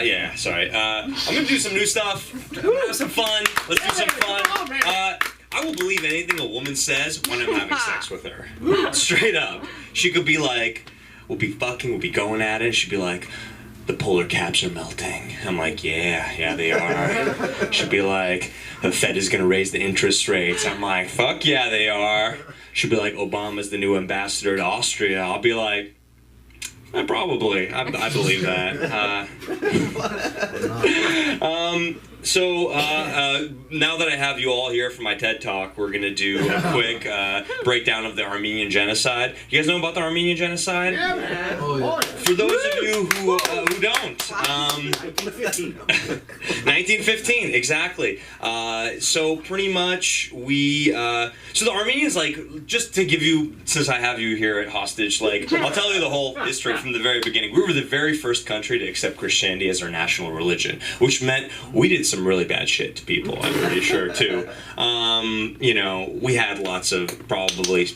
Yeah, sorry. I'm gonna do some new stuff. Have some fun. Let's do some fun. I will believe anything a woman says when I'm having sex with her. Straight up. She could be like, we'll be going at it, and she'd be like, the polar caps are melting. I'm like, yeah, they are. She'd be like, the Fed is gonna raise the interest rates. I'm like, fuck yeah, they are. She'd be like, Obama's the new ambassador to Austria. I'll be like, probably. I believe that. So now that I have you all here for my TED Talk, we're going to do a quick breakdown of the Armenian Genocide. You guys know about the Armenian Genocide? Yeah, man. Oh, yeah. For those of you who don't, 1915, exactly. So pretty much so the Armenians, like, just to give you, since I have you here at hostage, like, I'll tell you the whole history from the very beginning. We were the very first country to accept Christianity as our national religion, which meant we did some really bad shit to people, I'm pretty sure, too. You know, we had lots of probably...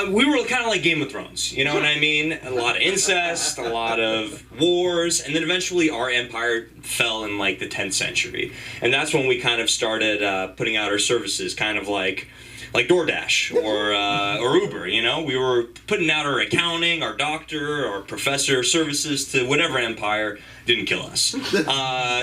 we were kind of like Game of Thrones, you know what I mean? A lot of incest, a lot of wars, and then eventually our empire fell in like the 10th century. And that's when we kind of started putting out our services, kind of like DoorDash or Uber, you know? We were putting out our accounting, our doctor, our professor services to whatever empire didn't kill us.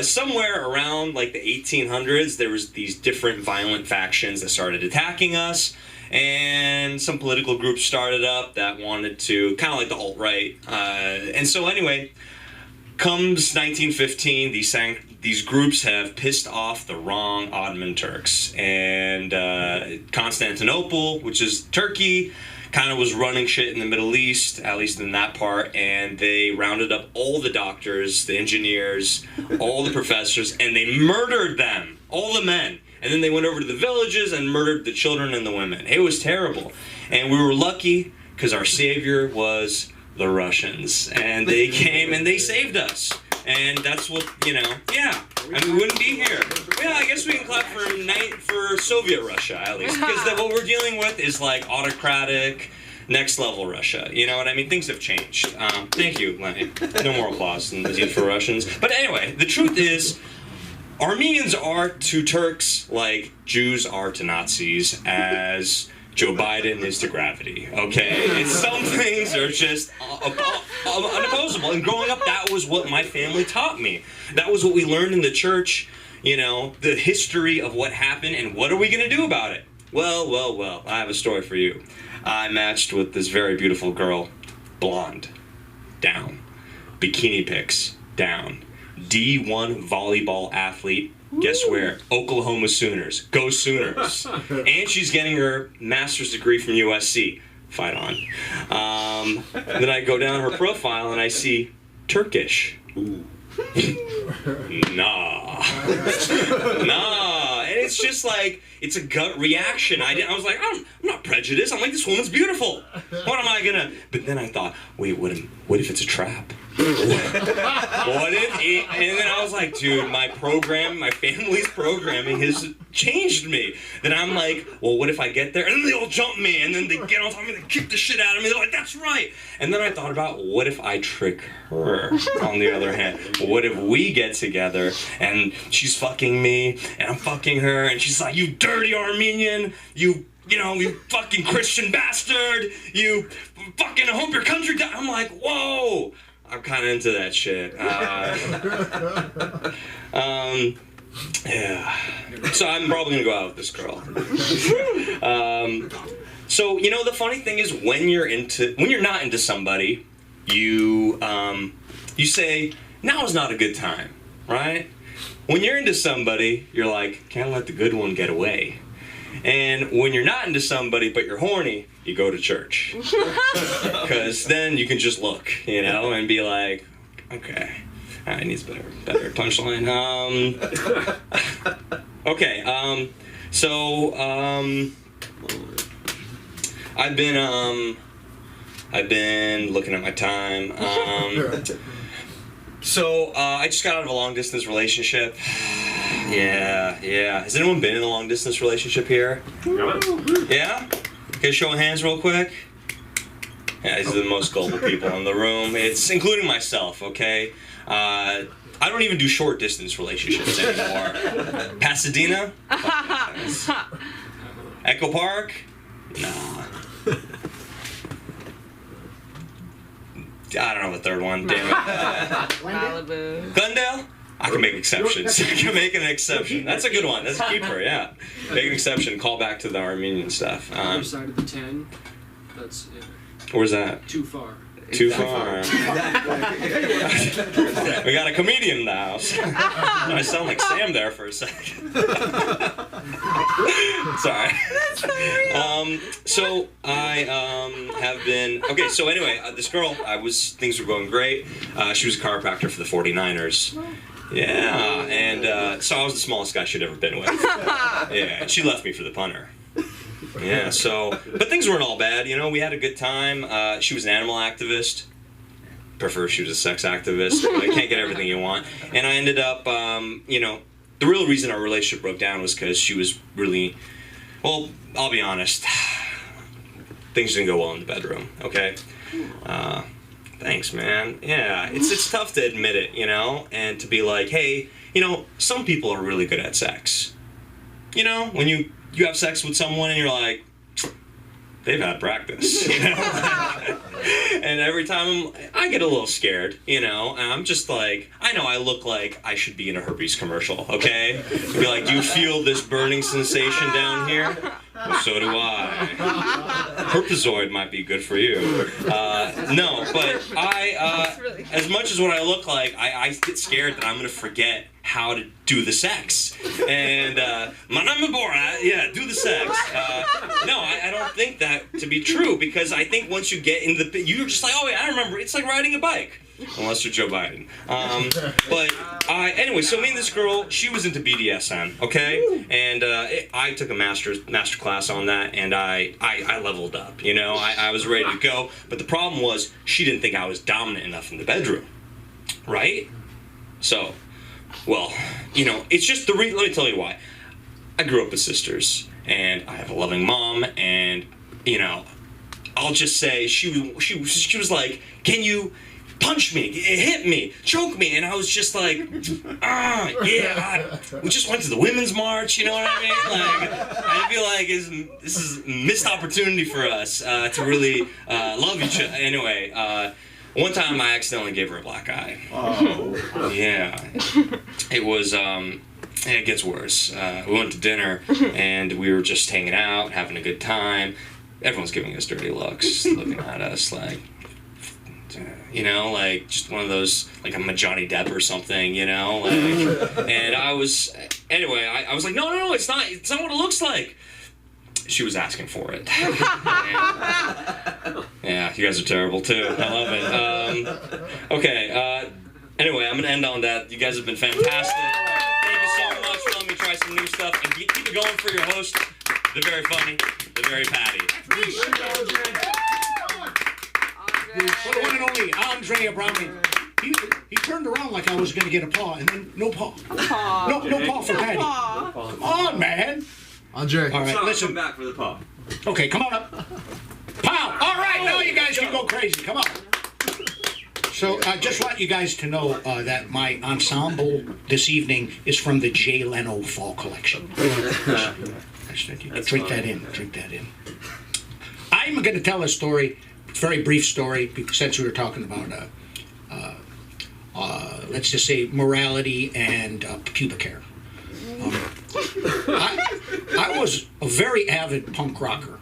Somewhere around like the 1800s, there was these different violent factions that started attacking us. And some political groups started up that wanted to, kind of like the alt-right. And so anyway, comes 1915, these groups have pissed off the wrong Ottoman Turks. And Constantinople, which is Turkey, kind of was running shit in the Middle East, at least in that part. And they rounded up all the doctors, the engineers, all the professors, and they murdered them, all the men. And then they went over to the villages and murdered the children and the women. It was terrible. And we were lucky because our savior was the Russians. And they came and they saved us. And that's what, you know, yeah. And we wouldn't be here. Yeah, I guess we can clap for Soviet Russia, at least. Because what we're dealing with is like autocratic, next level Russia. You know what I mean? Things have changed. Thank you, Lenny. No more applause than for Russians. But anyway, the truth is, Armenians are to Turks like Jews are to Nazis, as Joe Biden is to gravity, okay? Some things are just unopposable. And growing up, that was what my family taught me. That was what we learned in the church, you know, the history of what happened and what are we going to do about it? Well, I have a story for you. I matched with this very beautiful girl, blonde, down, bikini pics, down. D1 volleyball athlete. Guess where? Oklahoma Sooners. Go Sooners. And she's getting her master's degree from USC. Fight on. Then I go down her profile and I see Turkish. Nah. And it's just like, it's a gut reaction. I was like, I'm not prejudiced. I'm like, this woman's beautiful. What am I gonna? But then I thought, wait, what if it's a trap? What if it, and then I was like, dude, my family's programming has changed me. Then I'm like, well, what if I get there? And then they all jump me, and then they get on top of me, they kick the shit out of me. They're like, that's right. And then I thought about, what if I trick her, on the other hand? What if we get together, and she's fucking me, and I'm fucking her, and she's like, you dirty Armenian, you fucking Christian bastard, you fucking hope your country dies. I'm like, whoa. I'm kind of into that shit. Yeah. So I'm probably gonna go out with this girl. So you know, the funny thing is, when you're not into somebody, you say now is not a good time, right? When you're into somebody, you're like, can't let the good one get away. And when you're not into somebody but you're horny, you go to church. Because then you can just look, you know, and be like, okay, it needs better punchline. Okay, so I've been looking at my time. So I just got out of a long distance relationship. Yeah. Has anyone been in a long distance relationship here? Yeah? Okay, show of hands real quick. Yeah, these are the most gullible people in the room. It's including myself, okay? I don't even do short distance relationships anymore. Pasadena? Echo Park? Nah. I don't know the third one, damn it. Malibu. Glendale? I can make exceptions. I can make an exception. That's a good one. That's a keeper, yeah. Make an exception. Call back to the Armenian stuff. Other side of the 10. That's it. Where's that? Too far. Too far. We got a comedian in the house. I sound like Sam there for a second. Sorry. So I have been okay. So anyway, this girl, things were going great. She was a chiropractor for the 49ers. Yeah, and so I was the smallest guy she'd ever been with. Yeah, and she left me for the punter. Yeah, but things weren't all bad, you know, we had a good time. She was an animal activist. Prefer she was a sex activist. I can't get everything you want. And I ended up, you know, the real reason our relationship broke down was because she was really, well, I'll be honest, things didn't go well in the bedroom, okay? Thanks, man. Yeah, it's tough to admit it, you know, and to be like, hey, you know, some people are really good at sex. You know, when you have sex with someone and you're like, they've had practice, you know? And every time I get a little scared, you know, and I'm just like, I know I look like I should be in a herpes commercial, okay? Be like, do you feel this burning sensation down here? Well, so do I. Herpesoid might be good for you. No, but as much as what I look like, I get scared that I'm going to forget how to do the sex. And, my name is Borat, yeah, do the sex. No, I don't think that to be true, because I think once you get into you're just like, oh yeah, I remember, it's like riding a bike. Unless you're Joe Biden. But anyway, so me and this girl, she was into BDSM, okay? And I took a master class on that, and I leveled up, you know? I was ready to go. But the problem was, she didn't think I was dominant enough in the bedroom, right? So, well, you know, it's just let me tell you why. I grew up with sisters, and I have a loving mom, and, you know, I'll just say, she was like, can you punch me, hit me, choke me, and I was just like, yeah, we just went to the Women's March, you know what I mean? Like, I feel like this is a missed opportunity for us to really love each other. Anyway, one time I accidentally gave her a black eye. Oh. Yeah. It was, and it gets worse. We went to dinner, and we were just hanging out, having a good time. Everyone's giving us dirty looks, looking at us like, you know, like just one of those, like I'm a Johnny Depp or something, you know, like, and I was like, no, it's not what it looks like. She was asking for it. Yeah, you guys are terrible too. I love it. Okay, anyway, I'm gonna end on that. You guys have been fantastic. Thank you so much for letting me try some new stuff, and keep it going for your host, the very funny, the very Patty. For the one and only Andre Abrami. He turned around like I was going to get a paw, and then no paw. No paw for Patty. Come on, man. Andre. All right, listen. Come back for the paw. Okay, come on up. Pow! All right, now you guys can go crazy. Come on. So I just want you guys to know that my ensemble this evening is from the Jay Leno Fall Collection. Drink that in. I'm going to tell a story. Very brief story, since we were talking about, let's just say, morality and pubic hair. I was a very avid punk rocker,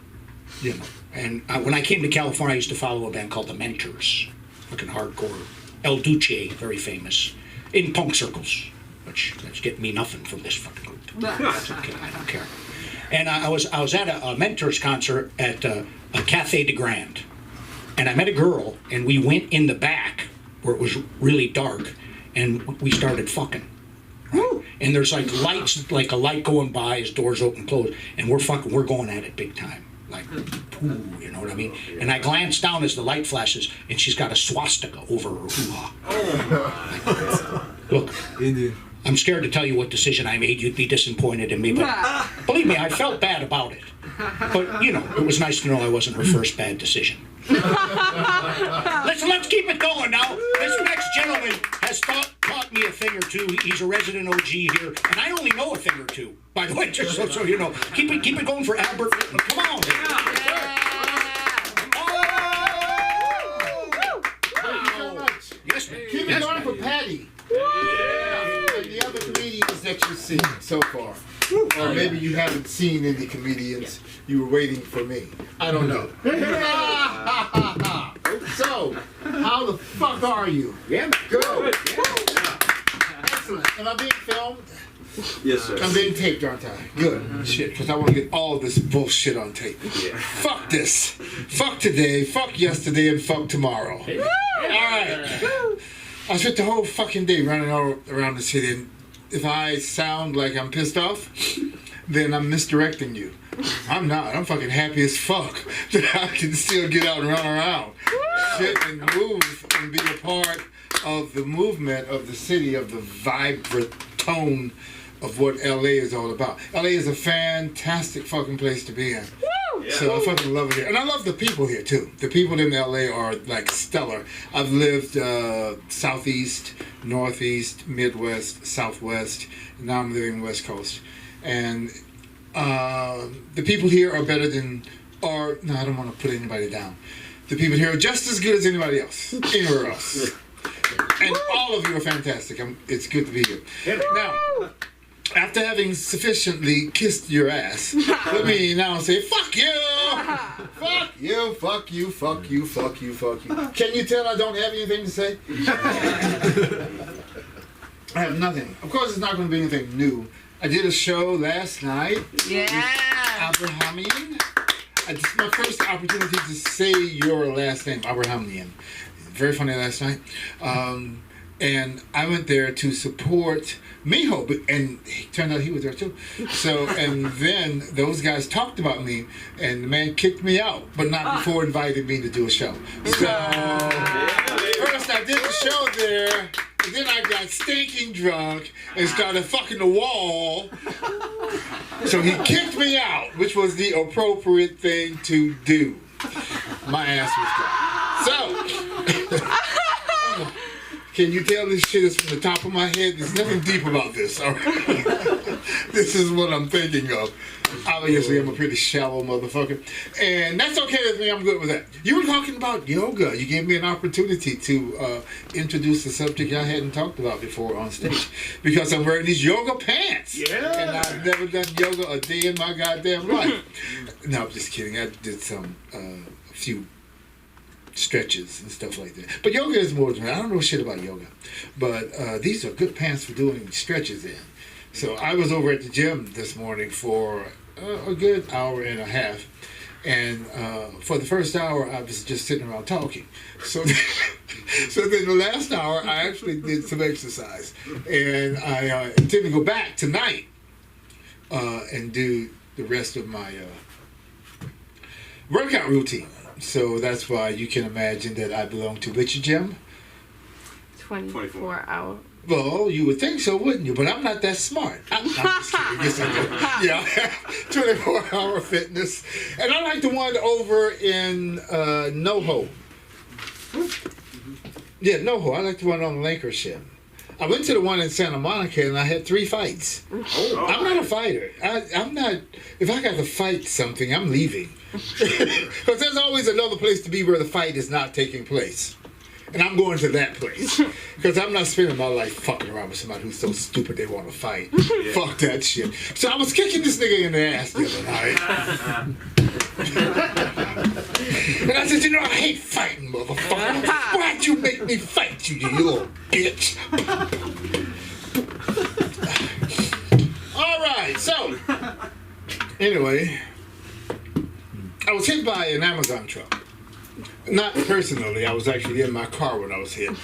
you know, and when I came to California, I used to follow a band called The Mentors, fucking hardcore. El Duce, very famous, in punk circles, which that's getting me nothing from this fucking group. That's okay, I don't care. And I was at a Mentors concert at a Café de Grand. And I met a girl, and we went in the back where it was really dark, and we started fucking. Right? And there's like lights, like a light going by as doors open, close, and we're going at it big time. Like, ooh, you know what I mean? And I glanced down as the light flashes, and she's got a swastika over her hoo-ha. Look, Indian. I'm scared to tell you what decision I made. You'd be disappointed in me, but believe me, I felt bad about it. But, you know, it was nice to know I wasn't her first bad decision. Let's keep it going now. This next gentleman has taught me a thing or two. He's a resident OG here, and I only know a thing or two, by the way, just so you know. Keep it going for Albert. Come on. Yes, Keep it going for Patty. And the other comedians that you've seen so far. Or maybe you haven't seen any comedians. You were waiting for me. I don't know. So, How the fuck are you? Yeah, Good. Excellent. Am I being filmed? Yes, sir. I'm being taped, aren't I? Good. Shit, because I want to get all this bullshit on tape. Yeah. Fuck this. Fuck today, fuck yesterday, and fuck tomorrow. All right. I spent the whole fucking day running all around the city, and if I sound like I'm pissed off, then I'm misdirecting you. I'm not. I'm fucking happy as fuck that I can still get out and run around. Shit and move and be a part of the movement of the city, of the vibrant tone of what LA is all about. LA is a fantastic fucking place to be in. So I fucking love it here. And I love the people here too. The people in LA are like stellar. I've lived southeast, northeast, midwest, southwest, and now I'm living West Coast. And the people here are better than, no, I don't want to put anybody down. The people here are just as good as anybody else, anywhere else. And all of you are fantastic. It's good to be here. Now, after having sufficiently kissed your ass, let me now say, fuck you! Fuck you, fuck you, fuck you, fuck you, fuck you. Can you tell I don't have anything to say? I have nothing. Of course, it's not going to be anything new. I did a show last night. Yeah. Abrahamian. It's my first opportunity to say your last name, Abrahamian. Very funny last night. And I went there to support Miho, and it turned out he was there too. So, and then those guys talked about me, and the man kicked me out, but not before inviting me to do a show. So, first I did the show there, and then I got stinking drunk and started fucking the wall. So he kicked me out, which was the appropriate thing to do. My ass was dry. So, can you tell this shit is from the top of my head? There's nothing deep about this, all right? This is what I'm thinking of. Obviously, I'm a pretty shallow motherfucker. And that's okay with me. I'm good with that. You were talking about yoga. You gave me an opportunity to introduce a subject I hadn't talked about before on stage. Because I'm wearing these yoga pants. Yeah. And I've never done yoga a day in my goddamn life. No, I'm just kidding. I did a few stretches and stuff like that. But yoga is more than that. I don't know shit about yoga. But these are good pants for doing stretches in. So I was over at the gym this morning for a good hour and a half. And for the first hour, I was just sitting around talking. So then the last hour, I actually did some exercise. And I intend to go back tonight and do the rest of my workout routine. So that's why you can imagine that I belong to which gym? 24 hour. Well, you would think so, wouldn't you? But I'm not that smart. I'm just kidding. Yes, I do. Yeah, 24-hour fitness. And I like the one over in NoHo. Yeah, NoHo. I like the one on Lancashire. I went to the one in Santa Monica and I had 3 fights. Oh. I'm not a fighter. I'm not. If I got to fight something, I'm leaving. Because there's always another place to be where the fight is not taking place. And I'm going to that place. Because I'm not spending my life fucking around with somebody who's so stupid they want to fight. Yeah. Fuck that shit. So I was kicking this nigga in the ass the other night. And I said, you know, I hate fighting, motherfucker. Why'd you make me fight you, you little bitch? All right, so anyway, I was hit by an Amazon truck. Not personally, I was actually in my car when I was hit.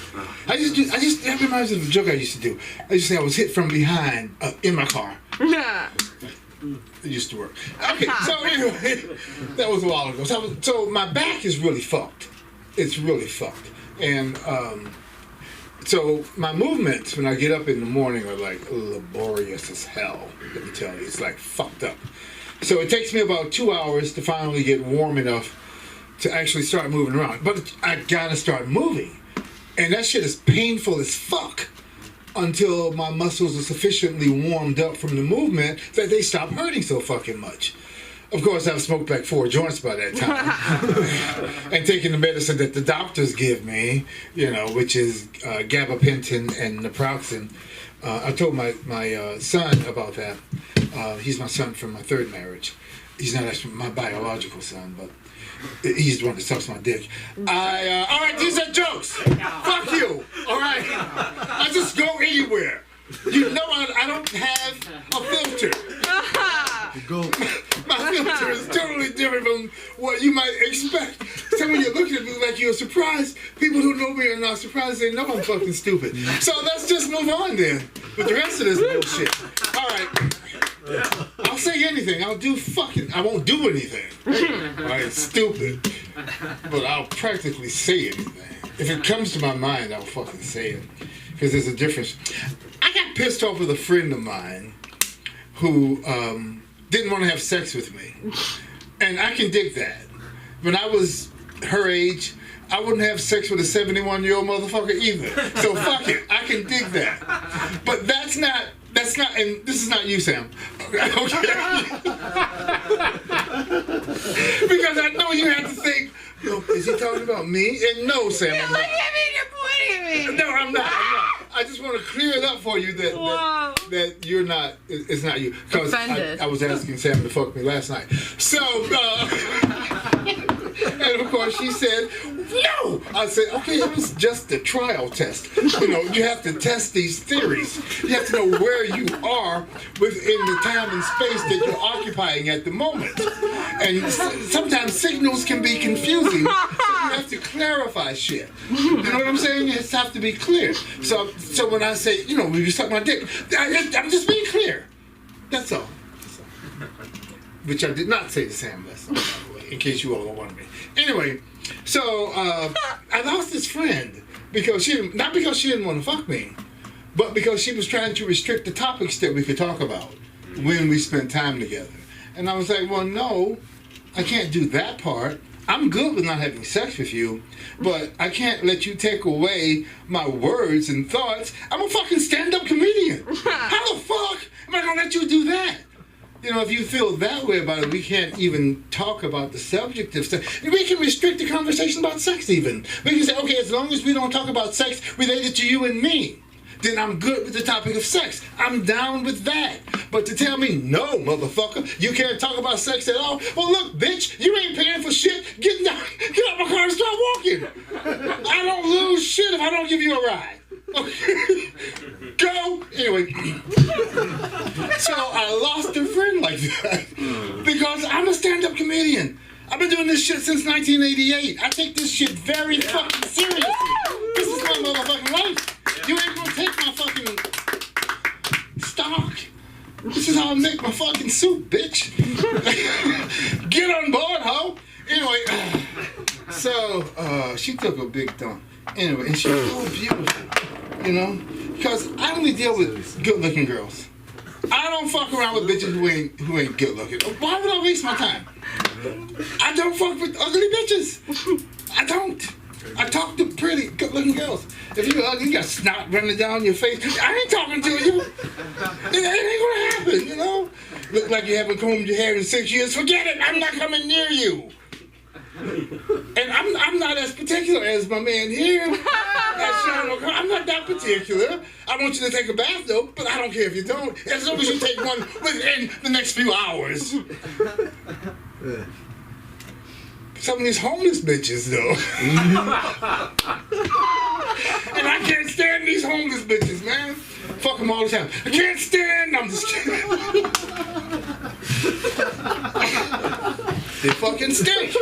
That reminds me of a joke I used to do. I used to say I was hit from behind in my car. It used to work. Okay, so anyway, that was a while ago. So my back is really fucked. It's really fucked. And so my movements when I get up in the morning are like laborious as hell, let me tell you. It's like fucked up. So it takes me about 2 hours to finally get warm enough to actually start moving around. But I gotta start moving. And that shit is painful as fuck until my muscles are sufficiently warmed up from the movement that they stop hurting so fucking much. Of course, I've smoked like 4 joints by that time. And taking the medicine that the doctors give me, you know, which is gabapentin and naproxen. I told my son about that. He's my son from my 3rd marriage. He's not actually my biological son, but He's the one that sucks my dick. All right, these are jokes. Fuck you. All right. I just go anywhere. You know I don't have a filter. My filter is totally different from what you might expect. Some of you looking at me like you're surprised. People who know me are not surprised. They know I'm fucking stupid. So let's just move on then with the rest of this bullshit. All right. I'll say anything. I won't do anything. All right, stupid. But I'll practically say anything. If it comes to my mind, I'll fucking say it. Because there's a difference. I got pissed off with a friend of mine who didn't want to have sex with me. And I can dig that. When I was her age, I wouldn't have sex with a 71-year-old motherfucker either. So fuck it. I can dig that. But that's not, and this is not you, Sam. Okay? Because I know you have to think, is he talking about me? And no, Sam, I'm not. You're pointing at me. No, I'm not. I just want to clear it up for you that you're not, it's not you. Because I was asking Sam to fuck me last night. So, and of course she said, no! I said, okay, it was just a trial test. You know, you have to test these theories. You have to know where you are within the time and space that you're occupying at the moment. And sometimes signals can be confusing, so you have to clarify shit. You know what I'm saying? It has to be clear. So when I say, you know, you suck my dick, I'm just being clear. That's all. Which I did not say to Sam last time, by the way, in case you all don't want me. Anyway, so I lost this friend because not because she didn't want to fuck me, but because she was trying to restrict the topics that we could talk about when we spent time together. And I was like, well, no, I can't do that part. I'm good with not having sex with you, but I can't let you take away my words and thoughts. I'm a fucking stand-up comedian. How the fuck am I gonna let you do that? You know, if you feel that way about it, we can't even talk about the subject of sex. We can restrict the conversation about sex even. We can say, okay, as long as we don't talk about sex related to you and me, then I'm good with the topic of sex. I'm down with that. But to tell me, no, motherfucker, you can't talk about sex at all? Well, look, bitch, you ain't paying for shit. Get out my car and start walking. I don't lose shit if I don't give you a ride. Okay. Go. Anyway, so I lost a friend like that because I'm a stand-up comedian. I've been doing this shit since 1988. I take this shit very fucking seriously. This is my motherfucking life. You ain't gonna take my fucking stock. This is how I make my fucking soup, bitch. Get on board, ho. Anyway, so she took a big dump. Anyway, and she's so beautiful, you know? Because I only deal with good-looking girls. I don't fuck around with bitches who ain't good-looking. Why would I waste my time? I don't fuck with ugly bitches. I don't. I talk to pretty, good-looking girls. If you're ugly, you got snot running down your face. I ain't talking to you. It ain't gonna happen, you know? Look like you haven't combed your hair in 6 years. Forget it. I'm not coming near you. And I'm not as particular as my man here. I'm not that particular. I want you to take a bath though, but I don't care if you don't. As long as you take one within the next few hours. Some of these homeless bitches though. And I can't stand these homeless bitches, man. Fuck them all the time. I can't stand. I'm just kidding. They fucking stink.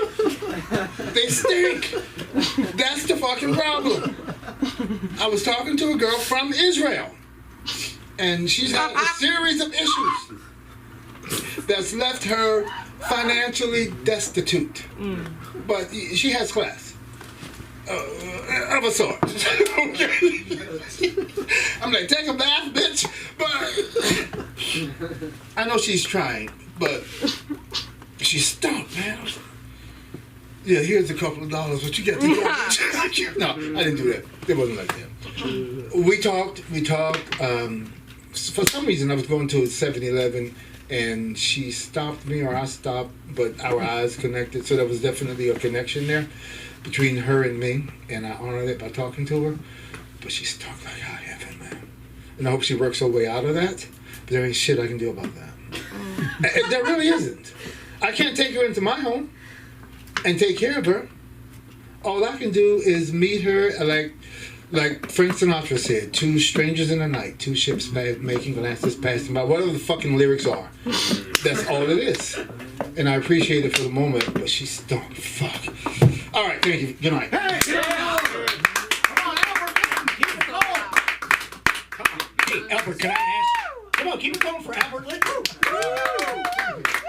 They stink. That's the fucking problem. I was talking to a girl from Israel, and she's had a series of issues that's left her financially destitute. But she has class. Of a sort. Okay. I'm like, take a bath, bitch. But I know she's trying, but she stopped, man. Yeah, here's a couple of dollars, but you got to go. No, I didn't do that. It wasn't like that. We talked. For some reason, I was going to a 7-Eleven, and she stopped me, or I stopped, but our eyes connected, so there was definitely a connection there between her and me, and I honored it by talking to her. But she's talking like I haven't, man. And I hope she works her way out of that, but there ain't shit I can do about that. There really isn't. I can't take her into my home. and take care of her, all I can do is meet her like Frank Sinatra said, 2 strangers in the night, 2 ships making glances passing by, whatever the fucking lyrics are. That's all it is. And I appreciate it for the moment, but she's stoned. Fuck. All right, thank you. Good night. Hey, come on, Albert, keep it going. Hey, Albert, can I ask? Come on, keep it going for Albert Litton.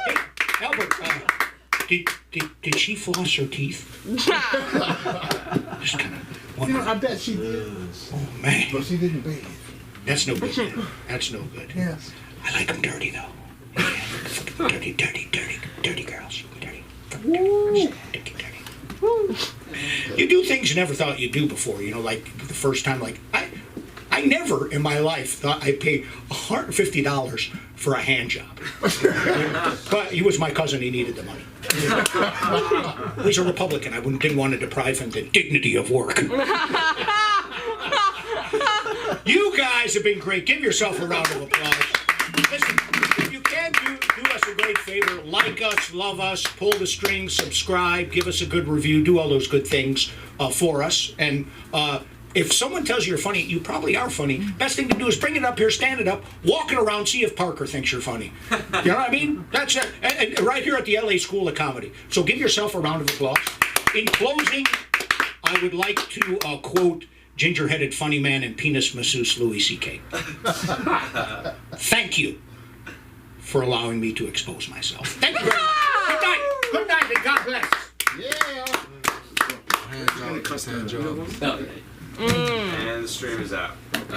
Hey, Albert, did she floss her teeth? Just kind of. I bet she did. Oh man. But she didn't bathe. That's no good. That's no good. Yes. I like them dirty though. Dirty girls. Dirty. You do things you never thought you'd do before. You know, like the first time. Like I never in my life thought I'd pay $150 for a hand job. But he was my cousin. He needed the money. He's a Republican. I didn't want to deprive him the dignity of work. You guys have been great. Give yourself a round of applause. Listen, if you can do us a great favor, like us, love us, pull the strings, subscribe, give us a good review, do all those good things for us. And if someone tells you you're funny, you probably are funny. Best thing to do is bring it up here, stand it up, walk it around, see if Parker thinks you're funny. You know what I mean? That's it. And right here at the LA School of Comedy. So give yourself a round of applause. In closing, I would like to quote ginger-headed funny man and penis masseuse Louis C.K. Thank you for allowing me to expose myself. Thank you very much. Good night. Good night and God bless. Yeah. Hand job. And the stream is out.